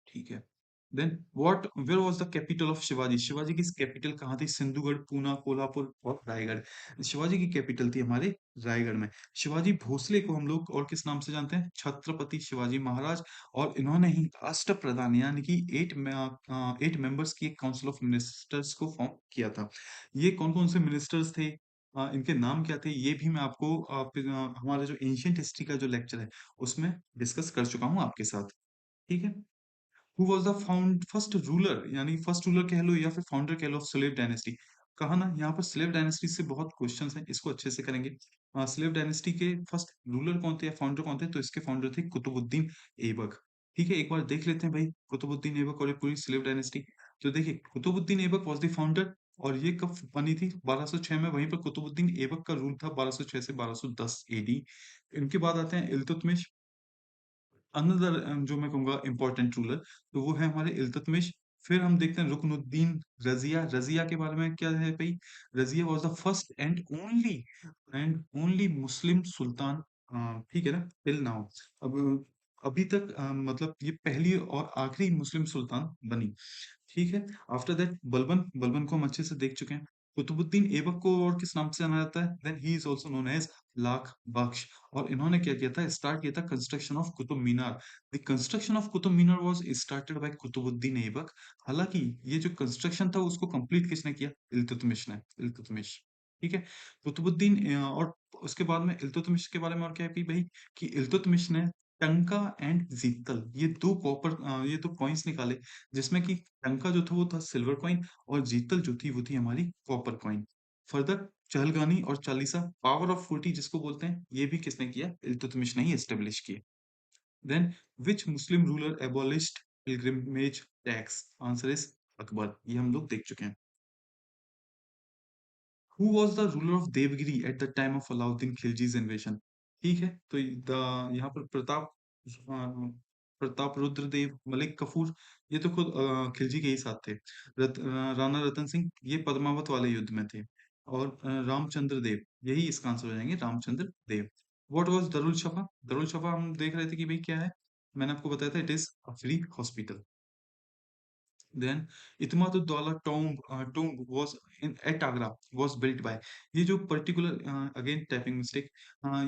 ठीक है। Then what where was the capital of Shivaji? Shivaji की कैपिटल कहाँ थी? सिंधुगढ़, पूना, कोल्हापुर और रायगढ़। शिवाजी की कैपिटल थी हमारे रायगढ़ में। शिवाजी भोसले को हम लोग और किस नाम से जानते हैं? छत्रपति शिवाजी महाराज। और इन्होंने ही राष्ट्रप्रधान यानी कि 8 मेंबर्स की एक काउंसिल ऑफ मिनिस्टर्स को फॉर्म किया था। ये कौन-कौन से मिनिस्टर्स थे? इनके नाम क्या थे? ये भी मैं आपको हमारा जो एंशिएंट हिस्ट्री का जो लेक्चर है उसमें डिस्कस कर चुका हूँ आपके साथ। ठीक है? Who was the found first ruler यानी फर्स्ट रूलर कह लो या फिर फाउंडर कह लो स्लेव डायनेस्टी? कहा ना यहाँ पर स्लेव डायनेस्टी से बहुत क्वेश्चंस हैं, इसको अच्छे से करेंगे। स्लेव डायनेस्टी के फर्स्ट रूलर कौन थे या फाउंडर कौन थे? तो इसके फाउंडर थे कुतुबुद्दीन ऐबक। ठीक है, एक बार देख लेते हैं भाई कुतुबुद्दीन ऐबक और ये पूरी स्लेव डायनेस्टी। तो देखिए Qutbuddin Aibak was the founder और ये कब बनी थी? 1206 में। वहीं पर कुतुबुद्दीन ऐबक का रूल था 1206 से 1210 एडी। इनके बाद आते हैं इल्तुतमिश। अनदर जो मैं कहूँगा इम्पोर्टेंट रूलर, तो वो है हमारे इल्तुतमिश। फिर हम देखते हैं रुकनुद्दीन रज़िया। रज़िया के बारे में क्या है भई? Razia was the first and only Muslim sultan ठीक है ना? Till now. अब अभी तक मतलब ये पहली और आखिरी मुस्लिम सुल्तान बनी। ठीक है। आफ्टर दैट बलबन, बलबन को हम अच्छे से देख चुके हैं। कुतुबुद्दीन ऐबक को और किस नाम से जाना जाता है? Then he is also known as Lakh Bakhsh. और इन्होंने क्या किया था? स्टार्ट किया था construction of Qutub Minar. The construction of Qutub Minar was started by Qutubuddin Aibak. हालांकि ये जो कंस्ट्रक्शन था उसको कंप्लीट किसने किया? इल्तुतमिश ने। इल्तुतमिश। ठीक है। कुतुबुद्दीन और उसके बाद में इल्तुतमिश के बारे में और क्या है कि भाई कि इल्तुतमिश ने टंका एंड जीतल ये दो कॉइन्स निकाले जिसमें कि टंका जो था वो था सिल्वर कॉइन और जीतल जो थी वो थी हमारी कॉपर कॉइन। फर्दर चहलगानी और चालीसा पावर ऑफ 40 जिसको बोलते हैं ये भी किसने किया? इल्तुतमिश ने ही एस्टेब्लिश किए। Then which Muslim ruler abolished pilgrimage tax? Answer is Akbar. ये हम लोग देख चुके हैं। Who was the ruler of Devagiri at the time of Alauddin Khilji's invasion? ठीक है, तो यहाँ पर प्रताप रुद्र देव मलिक कफूर ये तो खुद खिलजी के ही साथ थे। राणा रतन सिंह ये पद्मावत वाले युद्ध में थे और रामचंद्र देव यही इसका आंसर हो जाएंगे रामचंद्र देव। What was Darul Shafa? दरुल शफा हम देख रहे थे कि भाई क्या है, मैंने आपको बताया था it is a free hospital. Then Itmatuddaulah tomb was in at Agra was built by ये जो पर्टिकुलर अगेन टाइपिंग मिस्टेक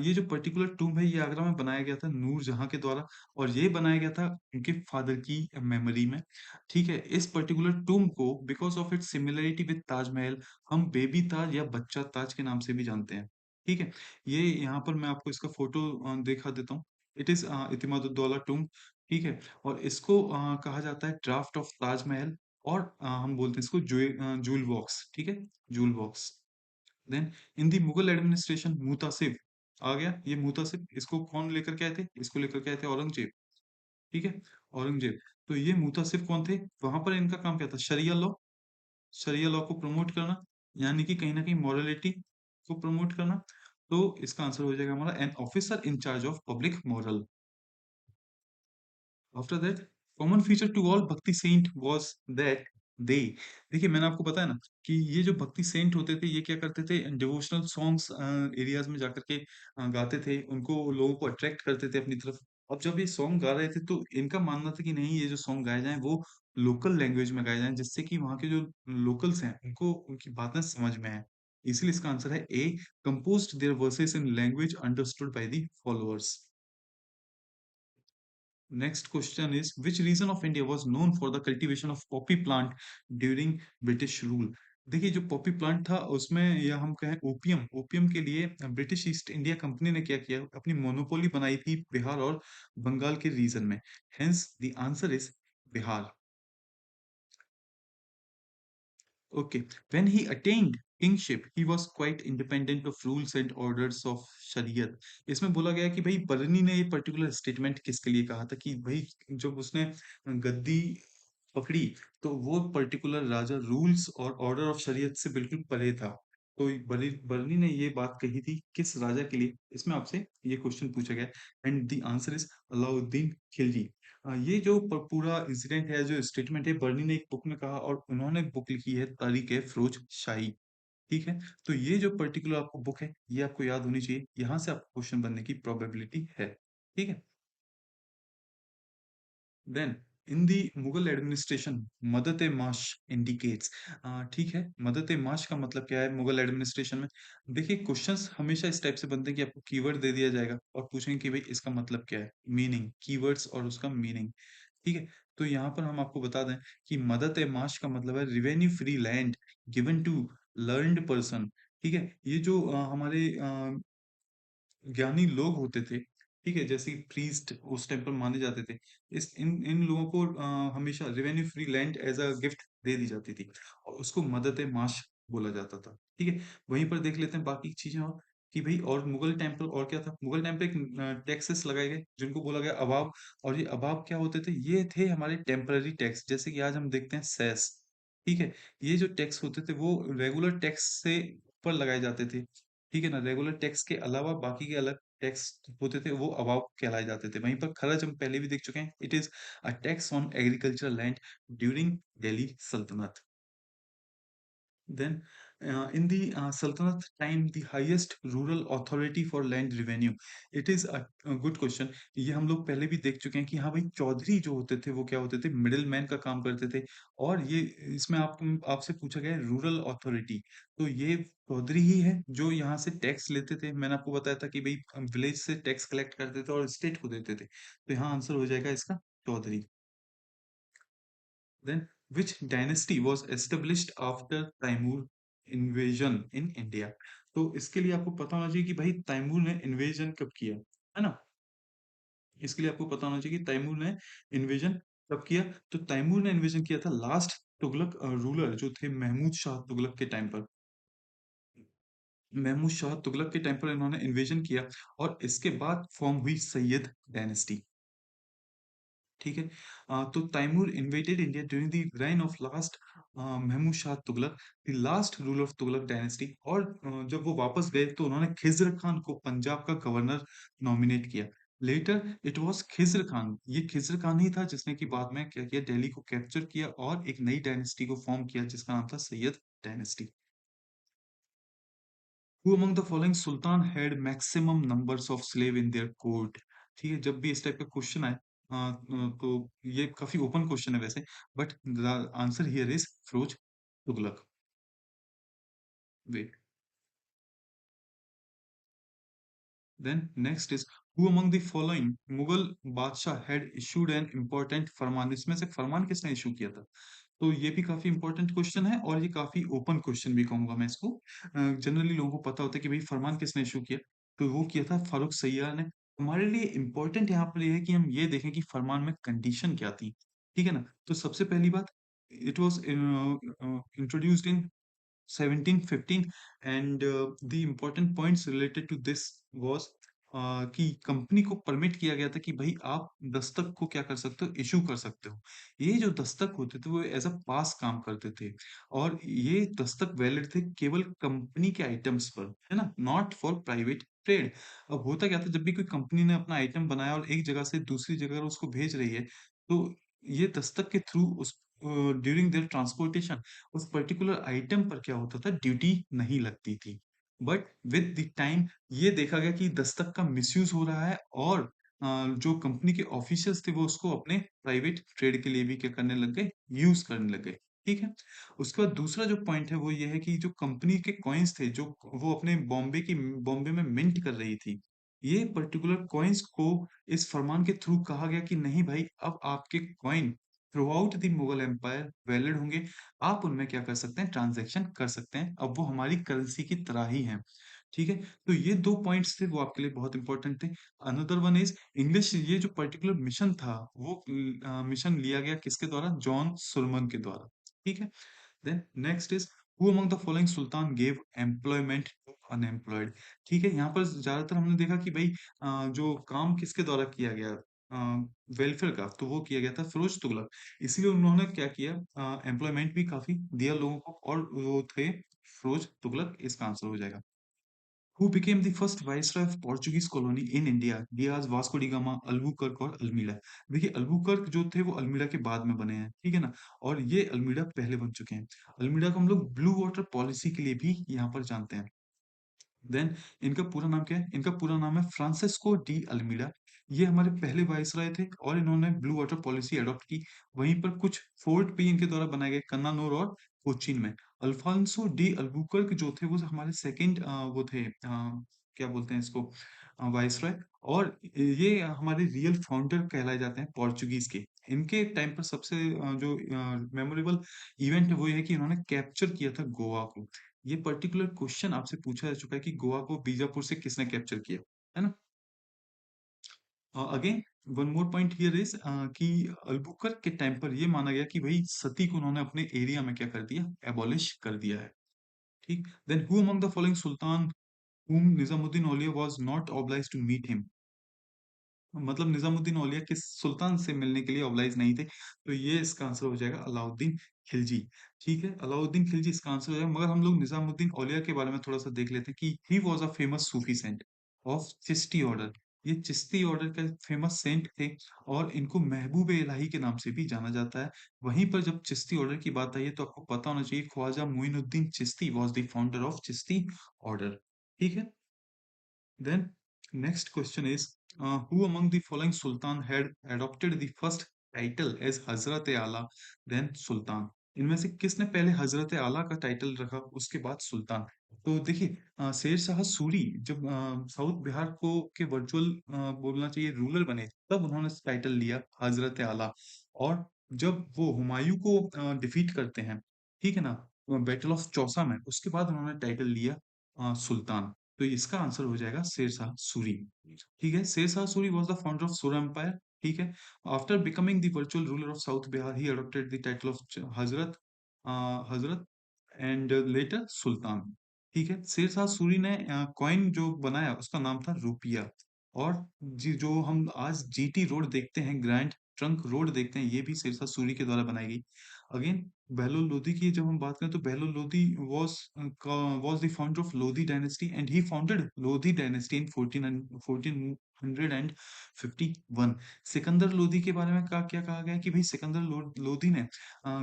ये जो पर्टिकुलर टूम है ये आगरा में बनाया गया था नूर जहां के द्वारा और ये बनाया गया था उनके फादर की मेमोरी में। ठीक है, इस पर्टिकुलर टूम को because of its similarity with Taj Mahal हम बेबी ताज या बच्चा ताज के नाम से भी जानते हैं। ठीक है, ये यहाँ पर मैं आपको इसका फोटो दिखा देता हूँ। It is Itimaduddaula tomb. ठीक है, और इसको कहा जाता है ड्राफ्ट ऑफ ताजमहल और हम बोलते हैं इसको जूल बॉक्स। ठीक है, jewel box. Then in the Mughal administration Muhtasib आ गया। ये मुतासिब इसको कौन लेकर के आए थे? इसको लेकर के आए थे औरंगजेब। ठीक है, औरंगजेब। तो ये मुतासिब कौन थे? वहां पर इनका काम क्या था? शरिया लॉ। शरिया लॉ को प्रमोट करना यानी कि कहीं ना कहीं मॉरलिटी को प्रमोट करना। तो इसका आंसर हो जाएगा हमारा an officer in charge of public moral. After that common feature to all bhakti saint was that they देखिए मैंने आपको बताया ना कि ये जो भक्ति सेंट होते थे, ये क्या करते थे डिवोशनल सॉन्ग्स एरियाज़ में जाकर के गाते थे, उनको लोगों को अट्रैक्ट करते थे अपनी तरफ। अब जब ये सॉन्ग गा रहे थे तो इनका मानना था कि नहीं ये जो सॉन्ग गाए जाएँ वो लोकल लैंग्वेज में गाए जाएँ जिससे कि वहाँ के जो लोकल्स हैं, उनको उनकी बातें समझ में आएँ। इसलिए इसका आंसर है A composed their verses in language understood by the followers. Next question is which region of India was known for the cultivation of poppy plant during British rule? देखिए जो पॉपी प्लांट था उसमें या हम कहें opium opium के लिए British east India company ने क्या किया अपनी मोनोपोली बनाई थी बिहार और बंगाल के रीजन में hence the answer is Bihar Okay. When he attained kingship, he was quite independent of rules and orders of शरीयत। इसमें बोला गया है कि भाई बरनी ने ये पर्टिकुलर स्टेटमेंट किसके लिए कहा था कि भाई जब उसने गद्दी पकड़ी तो वो पर्टिकुलर राजा रूल्स और ऑर्डर ऑफ शरीयत से बिल्कुल परे था। तो बरनी ने ये बात कही थी किस राजा के लिए? इसमें आपसे ये क्वेश्चन पूछा गया है and the answer is Alauddin Khilji. ये जो पूरा इंसिडेंट है जो स्टेटमेंट है बर्नी ने एक बुक में कहा और उन्होंने बुक लिखी है तारीख ए फिरोज शाही ठीक है तो ये जो पर्टिकुलर आपको बुक है ये आपको याद होनी चाहिए यहाँ से आपको क्वेश्चन बनने की प्रोबेबिलिटी है ठीक है देन इन दी मुगल एडमिनिस्ट्रेशन मदद ए माश इंडिकेट्स ठीक है मदद ए माश का मतलब क्या है मुगल एडमिनिस्ट्रेशन में देखिए क्वेश्चंस हमेशा इस टाइप से बनते हैं कि आपको कीवर्ड दे दिया जाएगा और पूछेंगे कि भाई इसका मतलब क्या है मीनिंग कीवर्ड्स और उसका मीनिंग ठीक है तो यहाँ पर हम आपको बता दें कि मदद ए माश का मतलब है revenue free land given to learned person ठीक है ये जो हमारे ज्ञानी लोग होते थे ठीक है जैसे प्रीस्ट उस टाइम पर माने जाते थे इस इन इन लोगों को हमेशा revenue free land as a gift दे दी जाती थी और उसको मदद माश बोला जाता था ठीक है वहीं पर देख लेते हैं बाकी चीजें और कि भाई और मुगल टाइम पर और क्या था मुगल टाइम पे एक टैक्सेस लगाए गए जिनको बोला गया अवाब और ये अवाब क्या होते थे ये थे हमारे टेम्पररी टैक्स जैसे कि आज हम देखते हैं सेस ठीक है ये जो टैक्स होते थे वो रेगुलर टैक्स से ऊपर लगाए जाते थे ठीक है ना रेगुलर टैक्स के अलावा बाकी के अलग टैक्स होते थे वो अवाब कहलाए जाते थे वहीं पर खरच हम पहले भी देख चुके हैं it is a tax on agricultural land during Delhi सल्तनत Then, in the Sultanate time, the highest rural authority for land revenue. It is a good question. ये हम लोग पहले भी देख चुके हैं कि हाँ भाई चौधरी जो होते थे वो क्या होते थे मिडिल मैन का काम करते थे और ये इसमें आपसे पूछा गया है रूरल अथॉरिटी तो ये चौधरी ही है जो यहाँ से टैक्स लेते थे मैंने आपको बताया था कि भाई विलेज से टैक्स कलेक्ट करते थे और स्टेट को देते थे तो यहाँ आंसर हो जाएगा इसका Chaudhary Then, which dynasty was established after Taimur invasion in India? तो इसके लिए आपको पता होना चाहिए कि भाई तैमूर ने इन्वेजन कब किया है ना इसके लिए आपको पता होना चाहिए कि तैमूर ने इन्वेजन कब किया तो तैमूर ने इन्वेजन किया था लास्ट तुगलक रूलर जो थे महमूद शाह तुगलक के टाइम पर महमूद शाह तुगलक के टाइम पर इन्होंने इन्वेजन किया और इसके बाद फॉर्म हुई सैयद डायनेस्टी ठीक है तो Timur invaded India during the reign of last Mahmud Shah Tughlaq the last ruler of Tughlaq dynasty और जब वो वापस गए तो उन्होंने खिज्र खान को पंजाब का गवर्नर नॉमिनेट किया later it was Khizr Khan ये खिज्र खान ही था जिसने कि बाद में क्या किया दिल्ली को कैप्चर किया और एक नई डायनेस्टी को फॉर्म किया जिसका नाम था Syed dynasty Who among the following sultan had maximum numbers of slave in their court? ठीक है जब भी इस टाइप का क्वेश्चन आए तो ये काफी ओपन क्वेश्चन है वैसे but the answer here is Firoz Tughlaq wait then next is who among the following Mughal बादशाह हैड इशूड एन इम्पोर्टेंट फरमान इसमें से फरमान किसने इशू किया था तो ये भी काफी इंपॉर्टेंट क्वेश्चन है और ये काफी ओपन क्वेश्चन भी कहूंगा मैं इसको जनरली लोगों को पता होता है कि भाई फरमान किसने इशू किया तो वो किया था फारूक सैयार ने हमारे लिए इंपॉर्टेंट यहाँ पर ये है कि हम ये देखें कि फरमान में कंडीशन क्या थी ठीक है ना तो सबसे पहली बात it was introduced in 1715 and the important points related to this was कि कंपनी को परमिट किया गया था कि भाई आप दस्तक को क्या कर सकते हो इशू कर सकते हो ये जो दस्तक होते थे वो एज अ पास काम करते थे और ये दस्तक वैलिड थे केवल कंपनी के आइटम्स पर है ना नॉट फॉर प्राइवेट ट्रेड अब होता क्या था जब भी कोई कंपनी ने अपना आइटम बनाया और एक जगह से दूसरी जगह उसको भेज रही है तो ये दस्तक के थ्रू उस ड्यूरिंग देयर ट्रांसपोर्टेशन उस पर्टिकुलर आइटम पर क्या होता था, ड्यूटी नहीं लगती थी। बट विद द टाइम ये देखा गया कि दस्तक का मिसयूज हो रहा है, और जो कंपनी के ऑफिशियल्स थे वो उसको अपने प्राइवेट ट्रेड के लिए भी क्या करने लग गए, यूज करने लग गए। ठीक है। उसके बाद दूसरा जो पॉइंट है वो ये है कि जो कंपनी के कॉइन्स थे, जो वो अपने बॉम्बे में मिंट कर रही थी, ये पर्टिकुलर कॉइन्स को इस फरमान के थ्रू कहा गया कि नहीं भाई, अब आपके coin throughout the Mughal empire valid होंगे। आप उनमें क्या कर सकते हैं, ट्रांजैक्शन कर सकते हैं, अब वो हमारी करेंसी की तरह ही है। ठीक है। तो ये दो पॉइंट्स थे वो आपके लिए बहुत इंपॉर्टेंट थे। अनदर वन इज इंग्लिश, ये जो पर्टिकुलर मिशन था वो मिशन लिया गया किसके द्वारा, जॉन सुलमन के द्वारा। ठीक है। Then next is who among the following sultan gave employment to unemployed. ठीक है। यहाँ पर ज्यादातर हमने देखा कि भाई जो काम किसके द्वारा किया गया, वेलफेयर का, तो वो किया गया था फिरोज तुगलक। इसलिए उन्होंने क्या किया, एम्प्लॉयमेंट भी काफी दिया लोगों को, और वो थे फिरोज तुगलक। इसका आंसर हो जाएगा। Who became the first viceroy of Portuguese colony in India? Diaz, Vasco da Gama, Albuquerque और अल्मीडा। देखिए अल्बुकर्क जो थे वो अल्मीडा के बाद में बने हैं, ठीक है ना, और ये अल्मीडा पहले बन चुके हैं। अल्मीडा को हम लोग ब्लू वाटर पॉलिसी के लिए भी यहाँ पर जानते हैं। देन इनका पूरा नाम क्या है, इनका पूरा नाम है फ्रांसिस्को डी अल्मीडा। ये हमारे पहले वाइसराय थे और इन्होंने ब्लू वाटर पॉलिसी अडॉप्ट की। वहीं पर कुछ फोर्ट भी इनके द्वारा बनाए गए, कन्नानूर और कोचीन में। अल्फांसो डी अल्बुकर्क जो थे वो हमारे सेकंड वो थे, क्या बोलते हैं इसको, वाइसराय। और ये हमारे रियल फाउंडर कहलाए जाते हैं पोर्चुगीज के। इनके टाइम पर सबसे जो मेमोरेबल इवेंट है वो ये है कि इन्होंने कैप्चर किया था गोवा को। ये पर्टिकुलर क्वेश्चन आपसे पूछा जा चुका है कि गोवा को बीजापुर से किसने कैप्चर किया, है ना। Again one more point here is कि अल्बुकर्क के टाइम पर ये माना गया कि भाई सती को उन्होंने अपने एरिया में क्या कर दिया, एबॉलिश कर दिया है। ठीक। Then who among the following sultan whom Nizamuddin Auliya was not obliged to meet him। मतलब निजामुद्दीन औलिया किस सुल्तान से मिलने के लिए ऑब्लाइज नहीं थे, तो ये इसका आंसर हो जाएगा अलाउद्दीन खिलजी। ठीक है, अलाउद्दीन खिलजी इसका आंसर हो जाएगा। मगर हम लोग निजामुद्दीन औलिया के बारे में थोड़ा सा देख लेते हैं कि he was a famous Sufi saint of Chishti order. ये चिश्ती ऑर्डर का फेमस सेंट थे, और इनको महबूब इलाही के नाम से भी जाना जाता है। वहीं पर जब चिश्ती ऑर्डर की बात आई है तो आपको पता होना चाहिए Khwaja Moinuddin Chishti was the founder of Chishti order. ठीक है। Then next question is, who among the following Sultan had adopted the first title as Hazrat Ala, then Sultan? इनमें से किसने पहले हजरत आला का टाइटल रखा उसके बाद सुल्तान? तो देखिए शेर शाह सूरी जब साउथ बिहार को के वर्चुअल बोलना चाहिए रूलर बने, तब उन्होंने टाइटल लिया हजरत आला। और जब वो हुमायूं को डिफीट करते हैं, ठीक है ना, बैटल ऑफ चौसा में, उसके बाद उन्होंने टाइटल लिया सुल्तान। तो इसका आंसर हो जाएगा शेरशाह सूरी। ठीक है। Sher Shah Suri was the founder of Sur empire. ठीक है। After becoming the virtual ruler of south Bihar he adopted the title of Hazrat, Hazrat and later सुल्तान। ठीक है। शेरशाह सूरी ने कॉइन जो बनाया उसका नाम था रुपया। और जो हम आज जीटी रोड देखते हैं, ग्रैंड ट्रंक रोड देखते हैं, ये भी शेरशाह सूरी के द्वारा बनाई गई। अगेन बहलोल लोधी की जब हम बात करें तो Bahlol Lodhi was the founder of Lodi dynasty, and he founded Lodi dynasty in 1451। Sikandar Lodhi के बारे में क्या कहा गया है कि भाई सिकंदर लोधी ने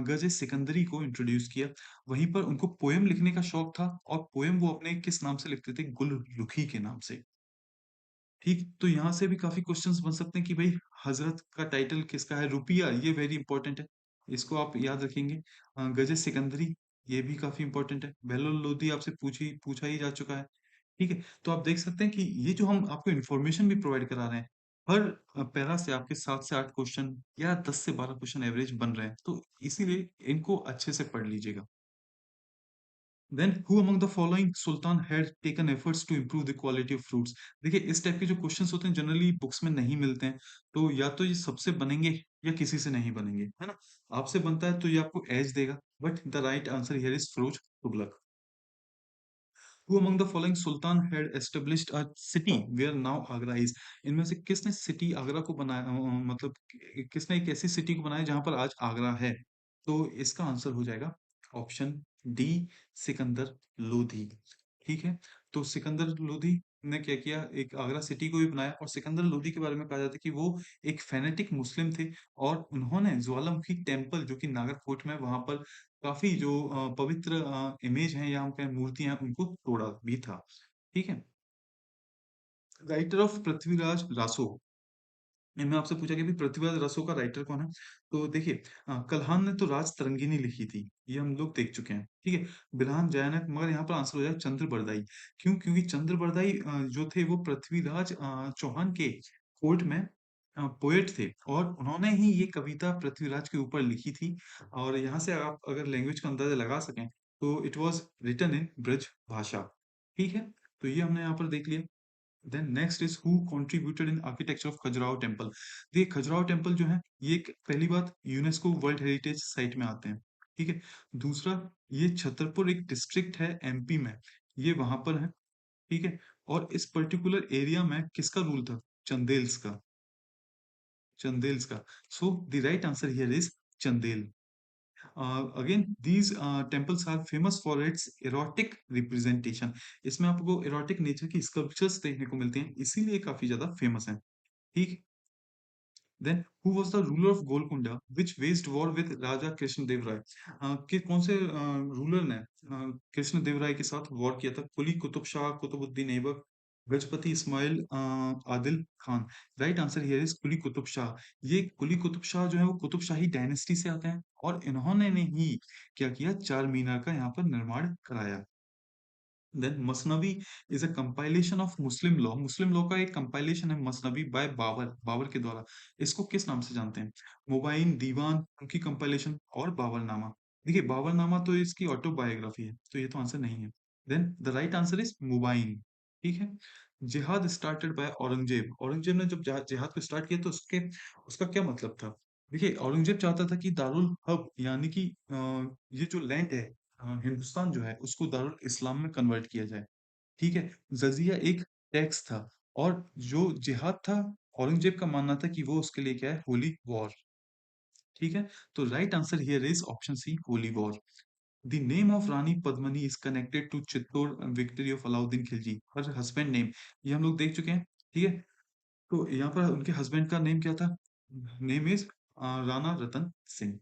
गजे सिकंदरी को इंट्रोड्यूस किया। वहीं पर उनको पोएम लिखने का शौक था, और पोएम वो अपने किस नाम से लिखते थे, गुल रुखी के नाम से। ठीक। तो यहाँ से भी काफी क्वेश्चंस बन सकते हैं कि भाई हजरत का टाइटल किसका है, रुपया, ये वेरी इंपॉर्टेंट है, इसको आप याद रखेंगे। गजे सिकंदरी, ये भी काफी इंपॉर्टेंट है। बहलोल लोधी आपसे पूछा ही जा चुका है। ठीक है। तो आप देख सकते हैं कि ये जो हम आपको इन्फॉर्मेशन भी प्रोवाइड करा रहे हैं, हर पैरा से आपके 7 से 8 क्वेश्चन या 10 से 12 क्वेश्चन एवरेज बन रहे हैं, तो इसीलिए इनको अच्छे से पढ़ लीजिएगा। Then, who among the following sultan had taken efforts to improve the quality of fruits? देखिए इस टाइप के जो क्वेश्चंस होते हैं जनरली बुक्स में नहीं मिलते हैं, तो या तो ये सबसे बनेंगे या किसी से नहीं बनेंगे, है ना। आपसे बनता है तो ये आपको एज देगा, but the right answer here is Firoz Tughlaq. Who among the following sultan had established a city where now Agra is? इनमें से किसने सिटी आगरा को बनाया, मतलब किसने एक ऐसी सिटी को बनाया जहां पर आज आगरा है? तो इसका आंसर हो जाएगा ऑप्शन डी, सिकंदर लोधी। ठीक है। तो सिकंदर लोधी ने क्या किया, एक आगरा सिटी को भी बनाया और सिकंदर लोदी के बारे में कहा जाता है कि वो एक फैनेटिक मुस्लिम थे और उन्होंने ज्वालामुखी टेम्पल जो कि नागरकोट में, वहाँ पर काफ़ी जो पवित्र इमेज हैं या हम कहें मूर्तियाँ हैं, उनको तोड़ा भी था। ठीक है? राइटर ऑफ पृथ्वीराज रासो, मैंने आपसे पूछा कि भाई पृथ्वीराज रसो का राइटर कौन है? तो देखिए, कल्हान ने तो राज तरंगिनी लिखी थी, ये हम लोग देख चुके हैं, ठीक है? बिल्हान जैन है, मगर यहाँ पर आंसर हो जाएगा चंद्र बरदाई। क्यों? क्योंकि चंद्र बरदाई जो थे वो पृथ्वीराज चौहान के कोर्ट में पोएट थे और उन्होंने ही ये कविता पृथ्वीराज के ऊपर लिखी थी। और यहाँ से आप अगर लैंग्वेज का अंदाजा लगा सकें, तो it was written in Braj Bhasha. ठीक है? तो ये हमने यहाँ पर देख लिया। Then next is who contributed in architecture of Khajuraho temple. ये खजुराहो टेम्पल जो है, ये पहली बात यूनेस्को वर्ल्ड हेरिटेज साइट में आते हैं। ठीक है? दूसरा, ये छतरपुर एक डिस्ट्रिक्ट है एमपी में, ये वहां पर है। ठीक है? और इस पर्टिकुलर एरिया में किसका रूल था? चंदेल्स का। चंदेल्स का। So the right answer here is Chandel. Again these temples are famous for its erotic representation. इसमें आपको erotic नेचर की स्कल्पचर्स देखने को मिलते हैं, इसीलिए काफी ज्यादा फेमस है। ठीक। Then who was the ruler of Golconda which waged war with Raja Krishnadeva Raya. कि कौन से रूलर ने कृष्णदेव राय के साथ वॉर किया था? Quli Qutub Shah, Qutubuddin Aibak, Gajapati Ismail, Adil Khan. Right answer here is Quli Qutub Shah. ये कुली कुतुब शाह जो है वो कुतुब शाही डायनेस्टी से आते हैं और इन्होंने ने ही क्या किया, चार मीनार का यहाँ पर निर्माण कराया। Then Masnavi is a compilation of Muslim law. Muslim law का एक कंपाइलेशन है मसनवी बाय बाबर, बाबर के द्वारा। इसको किस नाम से जानते हैं? मुबाइन, दीवान, उनकी कंपाइलेशन और बाबरनामा। देखिए, बाबरनामा तो इसकी ऑटोबायोग्राफी है, तो ये तो आंसर नहीं है। Then the right answer is Mubain. ठीक है? जिहाद स्टार्टेड बाय औरंगजेब। औरंगजेब ने जब जिहाद को स्टार्ट किया तो उसके उसका क्या मतलब था? देखिए, औरंगजेब चाहता था कि दारुल हब यानी कि ये जो लैंड है, हिंदुस्तान जो है, उसको दारुल इस्लाम में कन्वर्ट किया जाए। ठीक है? जजिया एक टैक्स था और जो जिहाद था, औरंगजेब का मानना था कि वो उसके लिए क्या है, होली वॉर। ठीक है? तो right answer here is option C, holy war. The name of Rani Padmini is connected to Chittor victory of Alauddin Khilji. Her husband name, ये हम लोग देख चुके हैं। ठीक है? तो यहाँ पर उनके हस्बैंड का नेम क्या था? Name is Rana Ratan Singh.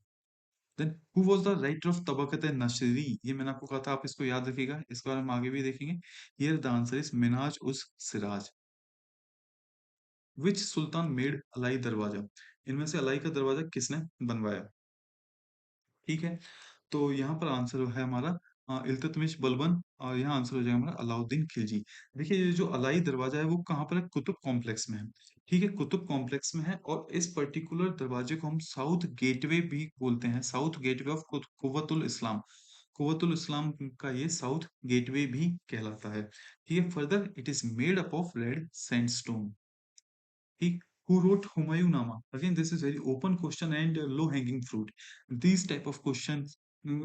Then who was the writer of Tabaqat Nasiri. ये मैंने आपको कहा था, आप इसको याद रखिएगा, इसके बारे में आगे भी देखेंगे। Here the answer is Minhaj उस सिराज। विच सुल्तान मेड अलाई दरवाजा। इनमें से अलाई का दरवाजा किसने बनवाया? ठीक है? तो यहाँ पर आंसर है हमारा इल्तुतमिश बलबन और यहाँ आंसर हो जाएगा हमारा अलाउद्दीन खिलजी। देखिए, ये जो अलाई दरवाजा है वो कहाँ पर है? कुतुब कॉम्प्लेक्स में है। ठीक है? कुतुब कॉम्प्लेक्स में है और इस पर्टिकुलर दरवाजे को हम साउथ गेटवे भी बोलते हैं। साउथ गेटवे ऑफ कुव्वतुल इस्लाम। कुव्वतुल इस्लाम का ये साउथ गेटवे भी कहलाता है। ठीक है? Further it is made up of red sandstone. ठीक। Who wrote Humayunama? Again, this is very open question and low hanging fruit. These type of questions,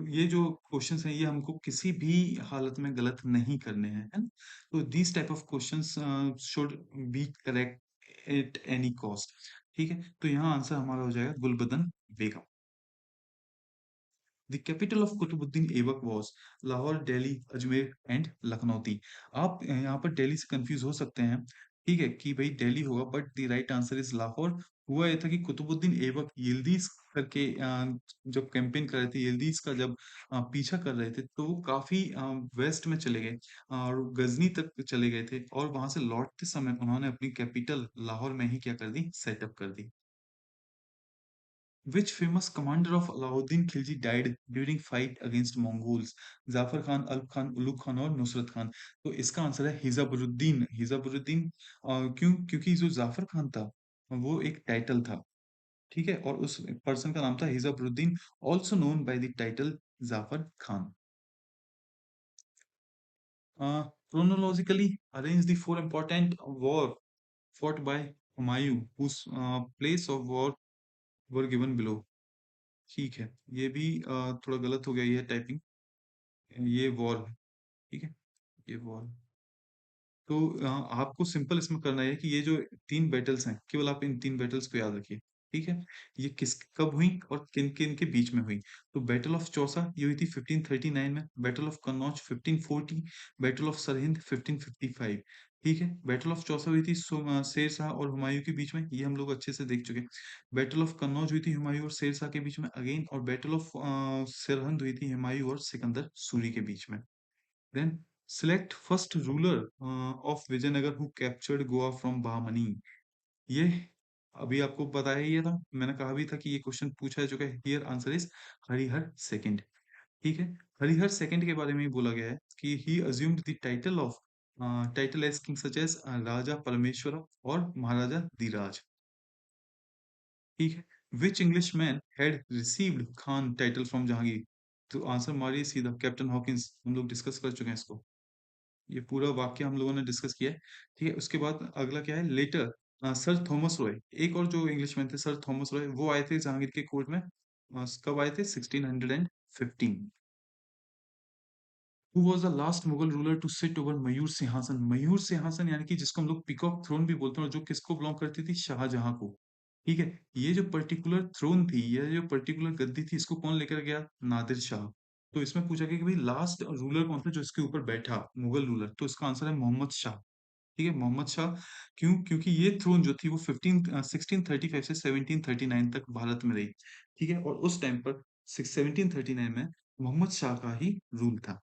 ये जो क्वेश्चंस हैं ये हमको किसी भी हालत में गलत नहीं करने हैं, है ना? तो these type of questions should be correct at any cost. ठीक है? तो यहाँ आंसर हमारा हो जाएगा Gulbadan Begum. The capital of Qutubuddin Aibak was Lahore, Delhi, Ajmer and Lakhnauti. आप यहाँ पर दिल्ली से कंफ्यूज हो सकते हैं, ठीक है, कि भाई दिल्ली होगा, but the right answer is Lahore. हुआ ये था कि कुतुबुद्दीन ऐबक यिल्दीज करके जब कैंपेन कर रहे थे, यिल्दीज का जब पीछा कर रहे थे, तो वो काफी वेस्ट में चले गए और गजनी तक चले गए थे और वहां से लौटते समय उन्होंने अपनी कैपिटल लाहौर में ही क्या कर दी, सेटअप कर दी। Which famous commander of Alauddin Khilji died during fight against Mongols? Jafar Khan, अल्प खान, उलुग खान और नुसरत खान। तो इसका आंसर है हिजाबुरुद्दीन। हिजाबुरुद्दीन क्यों? क्योंकि जो जाफर खान था वो एक टाइटल था। ठीक है? और उस पर्सन का नाम था Hijabuddin, also known by the title Jafar Khan. Chronologically arrange the four important war fought by Humayun, whose place of war were given below. ठीक है, ये भी थोड़ा गलत हो गया ये टाइपिंग। ये वॉर है, ठीक है? ये वॉर। तो आपको सिंपल इसमें करना है कि ये जो 3 बैटल्स हैं, केवल आप इन 3 बैटल्स को याद रखिए, ठीक है? ये किस कब हुई और किन-किन के बीच में हुई। तो बैटल ऑफ चौसा ये हुई थी 1539 में, battle of Kannauj 1540, battle of Sirhind 1555। ठीक है? बैटल ऑफ चौसा हुई थी शेर शाह और हुमायूँ के बीच में, ये हम लोग अच्छे से देख चुके हैं। बैटल ऑफ कन्नौज हुई थी हुमायूँ और शेर शाह के बीच में अगेन, और बैटल ऑफ सरहिंद हुई थी हुमायूँ और सिकंदर सूरी के बीच में। Then select first ruler of Vijayanagar who captured Goa from Bahmani. ये अभी आपको बताया ही था, मैंने कहा भी था कि ये क्वेश्चन पूछा जा चुका है। Here answer is Harihar second. ठीक है, हरिहर सेकंड के बारे में ही बोला गया है कि he assumed the title as king such as Raja Parmeshwar और महाराजा धीराज। ठीक है, which Englishman had received Khan title from Jahangir. तो आंसर मारिए सीधा, कैप्टन हॉकिंस। हम लोग डिस्कस कर चुके हैं इसको, ये पूरा वाक्य हम लोगों ने डिस्कस किया है। ठीक है, उसके बाद अगला क्या है, लेटर सर थॉमस रॉय, एक और जो इंग्लिशमैन थे सर थॉमस रॉय, वो आए थे जहांगीर के कोर्ट में। कब आए थे? 1615। Who was the last Mughal ruler to sit over Mayur Singhasan. Mayur सिंहासन यानी कि जिसको हम लोग पीकॉक थ्रोन भी बोलते हैं, और जो किसको बिलोंग करती थी? शाहजहां को। ठीक है, ये जो पर्टिकुलर थ्रोन थी, ये जो पर्टिकुलर गद्दी थी, इसको कौन लेकर गया? नादिर शाह। तो इसमें पूछा गया कि भाई लास्ट रूलर कौन था जो इसके ऊपर बैठा, मुगल रूलर, तो इसका आंसर है मोहम्मद शाह। ठीक है, मोहम्मद शाह। क्यों? क्योंकि ये थ्रोन जो थी वो 1635 से 1739 तक भारत में रही। ठीक है, और उस टाइम पर 1739 में मोहम्मद शाह का ही रूल था।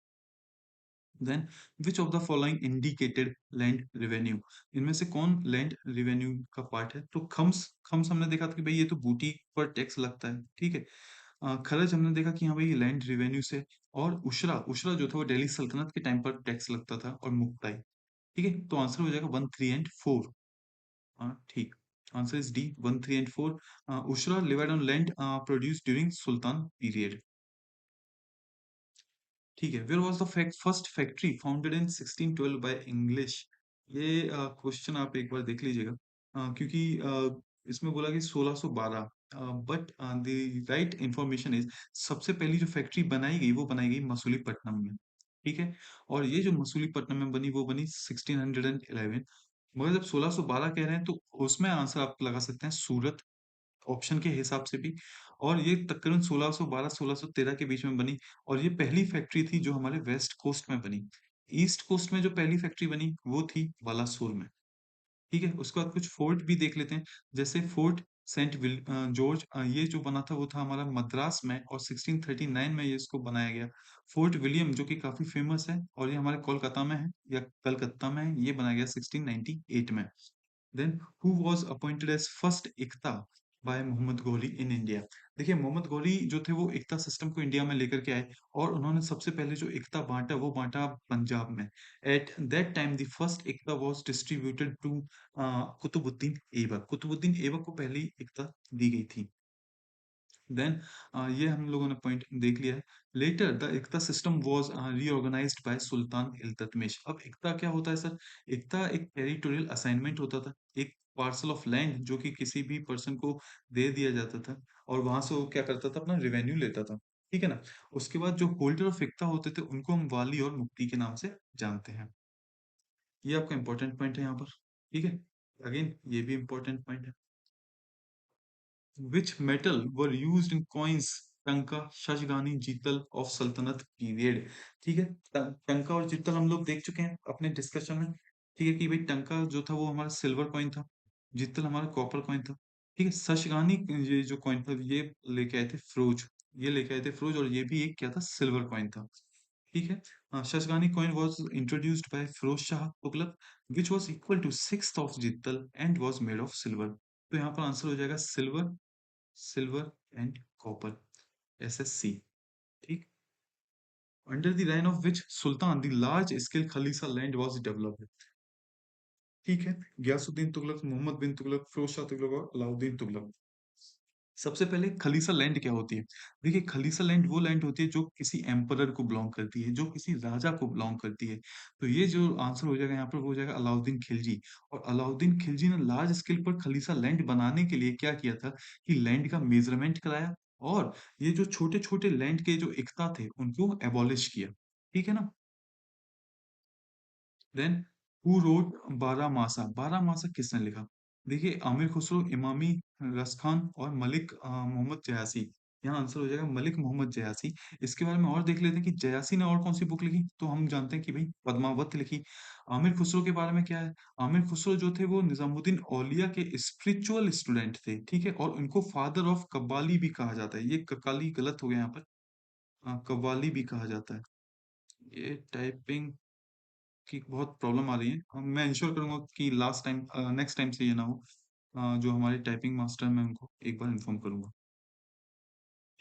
Then which of the following indicated land revenue. इनमें से कौन लैंड रेवेन्यू का पार्ट है? तो खम्स, खम्स हमने देखा था कि भाई ये तो बूटी पर टैक्स लगता है। ठीक है, खरज हमने देखा कि हाँ भाई लैंड रेवेन्यू से। और उशरा, उशरा जो था वो दिल्ली सल्तनत के टाइम पर टैक्स लगता था। और मुक्ताई। ठीक है, तो आंसर हो जाएगा 1, 3 एंड 4। हाँ ठीक, answer is D, 1, 3 and 4। Ushra levied on land produce during sultan period. ठीक है, where was the first factory founded in 1612 by English. ये क्वेश्चन आप एक बार देख लीजिएगा, क्योंकि इसमें बोला कि 1612, but the right information is सबसे पहली जो फैक्ट्री बनाई गई वो बनाई गई मसूलीपट्टनम में। ठीक है, और ये जो मसूलीपट्टनम में बनी वो बनी 1611। मगर जब 1612 कह रहे हैं तो उसमें आंसर आप लगा सकते हैं सूरत, ऑप्शन के हिसाब से भी। और ये तकरीबन 1612-1613 के बीच में बनी। और ये पहली फैक्ट्री थी जो हमारे वेस्ट कोस्ट में बनी। ईस्ट कोस्ट में जो पहली फैक्ट्री बनी वो थी बालासोर में। ठीक है, उसके बाद कुछ फोर्ट भी देख लेते हैं। जैसे फोर्ट जॉर्ज, ये जो बना था वो था हमारा मद्रास में, और 1639 में ये इसको बनाया गया। फोर्ट विलियम जो कि काफी फेमस है, और ये हमारे कोलकाता में है या कलकत्ता में है, ये बनाया गया 1698 में। Then who was appointed as first iqta by Mohammad Ghori in India. देखिए, मोहम्मद घोरी जो थे वो इक्ता सिस्टम को इंडिया में लेकर के आए, और उन्होंने सबसे पहले जो इक्ता बांटा वो बांटा पंजाब में। At that time the first iqta was distributed to Qutubuddin Aibak. Qutubuddin Aibak को पहली इक्ता दी गई थी। देन ये हम लोगों ने पॉइंट देख लिया है। Later the iqta system was reorganized by Sultan Iltutmish. अब इक्ता क्या होता है सर? इक्ता एक टेरिटोरियल असाइनमेंट होता था, एक पार्सल ऑफ लैंड जो कि किसी भी पर्सन को दे दिया जाता था, और वहां से वो क्या करता था, अपना रेवेन्यू लेता था। ठीक है ना? उसके बाद जो होल्डर ऑफ इक्ता होते थे उनको हम वाली और मुफ्ती के नाम से जानते हैं। ये आपका इंपॉर्टेंट पॉइंट है यहाँ पर। ठीक है, अगेन ये भी इंपॉर्टेंट पॉइंट है। Which metal were used in coins टंका, शशगानी, जीतल ऑफ सल्तनत पीरियड। ठीक है, टंका और जीतल हम लोग देख चुके हैं अपने डिस्कशन में। ठीक है कि भाई टंका जो था वो हमारा सिल्वर कॉइन था, जीतल हमारा कॉपर कॉइन था। ठीक है, शशगानी ये जो कॉइन था ये लेके आए थे फिरोज, ये लेके आए थे फिरोज, और ये भी एक क्या था, सिल्वर कॉइन था। ठीक है, shashgani coin was introduced by Firoz Shah Tughlaq, which was equal to sixth of jital and was made of silver. तो यहाँ पर आंसर हो जाएगा silver, silver and copper, SSC। ठीक, under the reign of which sultan the large scale khalisa land was developed. ठीक है, गयासुद्दीन तुगलक, मोहम्मद बिन तुगलक, फिरोज शाह तुगलक और अलाउद्दीन तुगलक। सबसे पहले खलीसा लैंड क्या होती है? देखिए, खलीसा लैंड वो लैंड होती है जो किसी एम्परर को बिलोंग करती है, जो किसी राजा को बिलोंग करती है। तो ये जो आंसर हो जाएगा यहाँ पर वो हो जाएगा अलाउद्दीन खिलजी। और अलाउद्दीन खिलजी ने लार्ज स्केल पर खलीसा लैंड बनाने के लिए क्या किया था कि लैंड का मेजरमेंट कराया, और ये जो छोटे छोटे लैंड के जो इक्ता थे उनको एबॉलिश किया। ठीक है ना? देन हु रोट बारहमासा। बारहमासा किसने लिखा? देखिए, आमिर खुसरो, इमामी, रस खान और मलिक मोहम्मद जयासी। यहाँ आंसर हो जाएगा मलिक मोहम्मद जयासी। इसके बारे में और देख लेते हैं कि जयासी ने और कौन सी बुक लिखी, तो हम जानते हैं कि भाई पद्मावत लिखी। आमिर खुसरो के बारे में क्या है, आमिर खुसरो जो थे वो निजामुद्दीन औलिया के स्पिरिचुअल स्टूडेंट थे, ठीक है, और उनको फादर ऑफ कव्वाली भी कहा जाता है। ये कव्वाली गलत हो गया यहाँ पर, कव्वाली भी कहा जाता है। ये टाइपिंग की बहुत प्रॉब्लम आ रही है। मैं इंश्योर करूंगा कि लास्ट टाइम नेक्स्ट टाइम से ये ना हो। जो हमारे टाइपिंग मास्टर मैं उनको एक बार इन्फॉर्म करूंगा।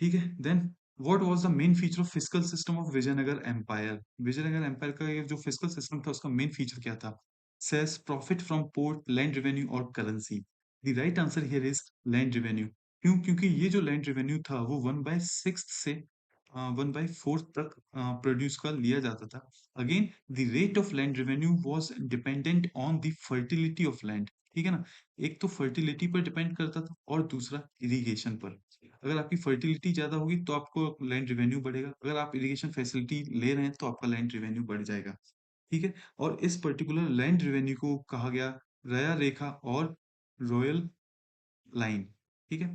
ठीक है, then what was the main feature of fiscal system of Vijayanagar empire. Vijayanagar empire का ये जो फिस्कल सिस्टम था उसका मेन फीचर क्या था? Cess profit from port, land revenue और currency. The right answer here is land revenue. क्यों? क्योंकि ये जो लैंड रेवेन्यू था वो 1/6 से 1/4 तक प्रोड्यूस का लिया जाता था। Again the rate of land revenue was dependent on the fertility of land. ठीक है ना, एक तो फर्टिलिटी पर डिपेंड करता था और दूसरा इरिगेशन पर। अगर आपकी फर्टिलिटी ज्यादा होगी तो आपको लैंड रिवेन्यू बढ़ेगा, अगर आप इरिगेशन फैसिलिटी ले रहे हैं तो आपका लैंड रिवेन्यू बढ़ जाएगा। ठीक है, और इस पर्टिकुलर लैंड रिवेन्यू को कहा गया रया रेखा और रॉयल लाइन। ठीक है,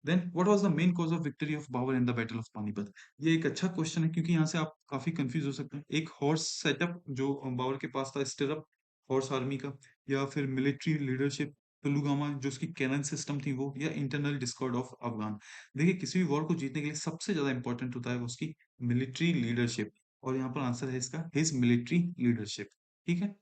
then what was the main cause of victory of Babur in the battle of Panipat. ये एक अच्छा क्वेश्चन है क्योंकि यहाँ से आप काफी कंफ्यूज हो सकते हैं। एक हॉर्स सेटअप जो बाबर के पास था, स्टिरअप हॉर्स आर्मी का, या फिर मिलिट्री लीडरशिप तुलुगामा जो उसकी कैनन सिस्टम थी वो, या इंटरनल डिस्कॉर्ड ऑफ अफगान। देखिए किसी भी वॉर को जीतने के लिए सबसे ज्यादा इंपॉर्टेंट होता है वो उसकी मिलिट्री लीडरशिप, और यहाँ पर आंसर है इसका हिज मिलिट्री लीडरशिप। ठीक है,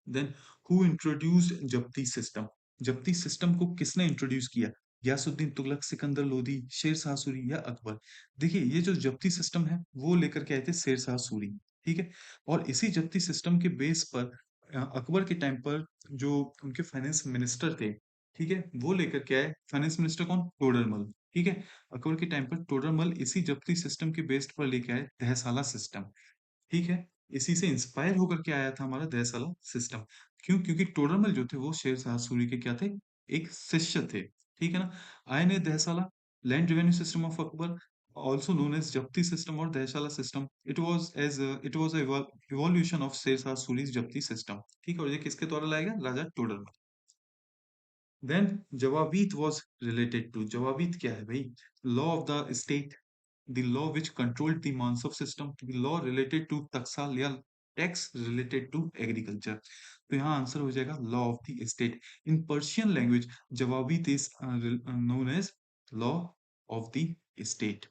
देन हु इंट्रोड्यूस्ड जब्ती सिस्टम। जब्ती सिस्टम को किसने इंट्रोड्यूस किया? गयासुद्दीन तुगलक, सिकंदर लोदी, शेर शाह सूरी या अकबर। देखिए ये जो जब्ती सिस्टम है वो लेकर के आए थे शेर शाह सूरी। ठीक है, और इसी जब्ती सिस्टम के बेस पर अकबर के टाइम पर जो उनके फाइनेंस मिनिस्टर थे, ठीक है, वो लेकर के आए। फाइनेंस मिनिस्टर कौन? टोडरमल। ठीक है, अकबर के टाइम पर टोडरमल इसी जब्ती सिस्टम के बेस पर लेके आए तहसाला सिस्टम। ठीक है, इसी से इंस्पायर होकर के आया था हमारा दहसाला सिस्टम। क्यों? क्योंकि टोडरमल जो थे वो शेर शाह सूरी के क्या थे? एक शिष्य थे। ठीक है ना, आय ने dahsala land revenue system of Akbar, also known as zabti system और dahsala system, it was evolution of Sher Shah Suri's जप्ती system. ठीक है, और ये किसके द्वारा लाया गया? Raja Todarmal. Then zawabit was related to, zawabit क्या है भाई? Law of the state, the law which controlled the Mansab system, the law related to taxal या tax related to agriculture। तो यहाँ आंसर हो जाएगा law of the state. In Persian language zawabit is known as law of the state.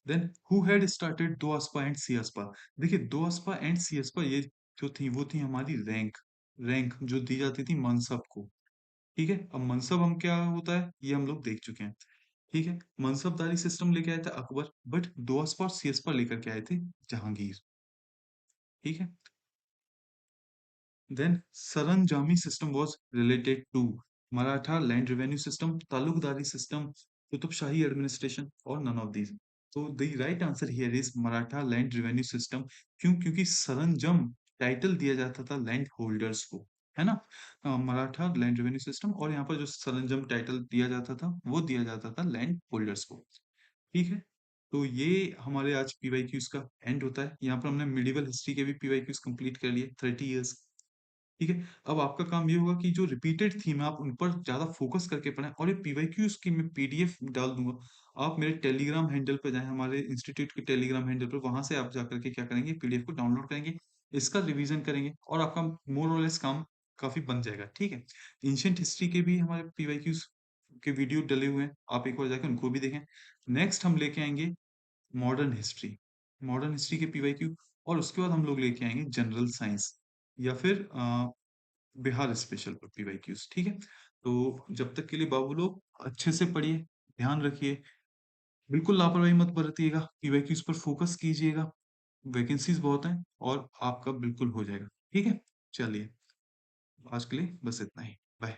Then who had started do aspa and सी अस्पा। देखिए दो aspa and सी अस्पा ये जो थी वो थी हमारी रैंक, रैंक जो दी जाती थी मनसब को। ठीक है, अब मनसब हम क्या होता है ये हम लोग देख चुके हैं। ठीक है, मनसबदारी सिस्टम लेके आए थे अकबर, बट दोअस्पा और सीएसपा लेकर के आए थे जहांगीर। ठीक है, then saranjami system was related to Maratha land revenue system, taluqdari system, Qutbshahi administration और नन ऑफ दीज। तो the right answer here is Maratha land revenue system. क्यों? क्योंकि सरंजम टाइटल दिया जाता था लैंड होल्डर्स को, है ना। मराठा लैंड रेवेन्यू सिस्टम, और यहाँ पर जो सरंजम टाइटल दिया जाता था वो दिया जाता था लैंड होल्डर्स को। ठीक है, तो ये हमारे आज पीवाईक्यूज का एंड होता है। यहाँ पर हमने मिडिवल हिस्ट्री के भी पीवाईक्यूज कंप्लीट कर लिए 30 इयर्स। ठीक है, अब आपका काम ये होगा कि जो रिपीटेड थीम है आप उन पर ज्यादा फोकस करके पढ़ें, और ये पीवाईक्यूज की मैं पीडीएफ डाल दूंगा। आप मेरे टेलीग्राम हैंडल पर जाएं, हमारे इंस्टीट्यूट के टेलीग्राम हैंडल पर, वहां से आप जाकर के क्या करेंगे? पीडीएफ को डाउनलोड करेंगे, इसका रिवीजन करेंगे, और आपका मोर और लेस काम काफी बन जाएगा। ठीक है, एंशियंट हिस्ट्री के भी हमारे पीवाईक्यूज के वीडियो डले हुए हैं, आप एक बार जाकर उनको भी देखें। नेक्स्ट हम लेके आएंगे मॉडर्न हिस्ट्री, मॉडर्न हिस्ट्री के पीवाईक्यू, और उसके बाद हम लोग लेके आएंगे जनरल साइंस, या फिर बिहार स्पेशल पर पीवाईक्यूज। ठीक है, तो जब तक के लिए बाबू लोग अच्छे से पढ़िए, ध्यान रखिए, बिल्कुल लापरवाही मत बरतिएगा, पीवाईक्यूज पर फोकस कीजिएगा। वैकेंसीज बहुत हैं और आपका बिल्कुल हो जाएगा। ठीक है, चलिए आज के लिए बस इतना ही। बाय।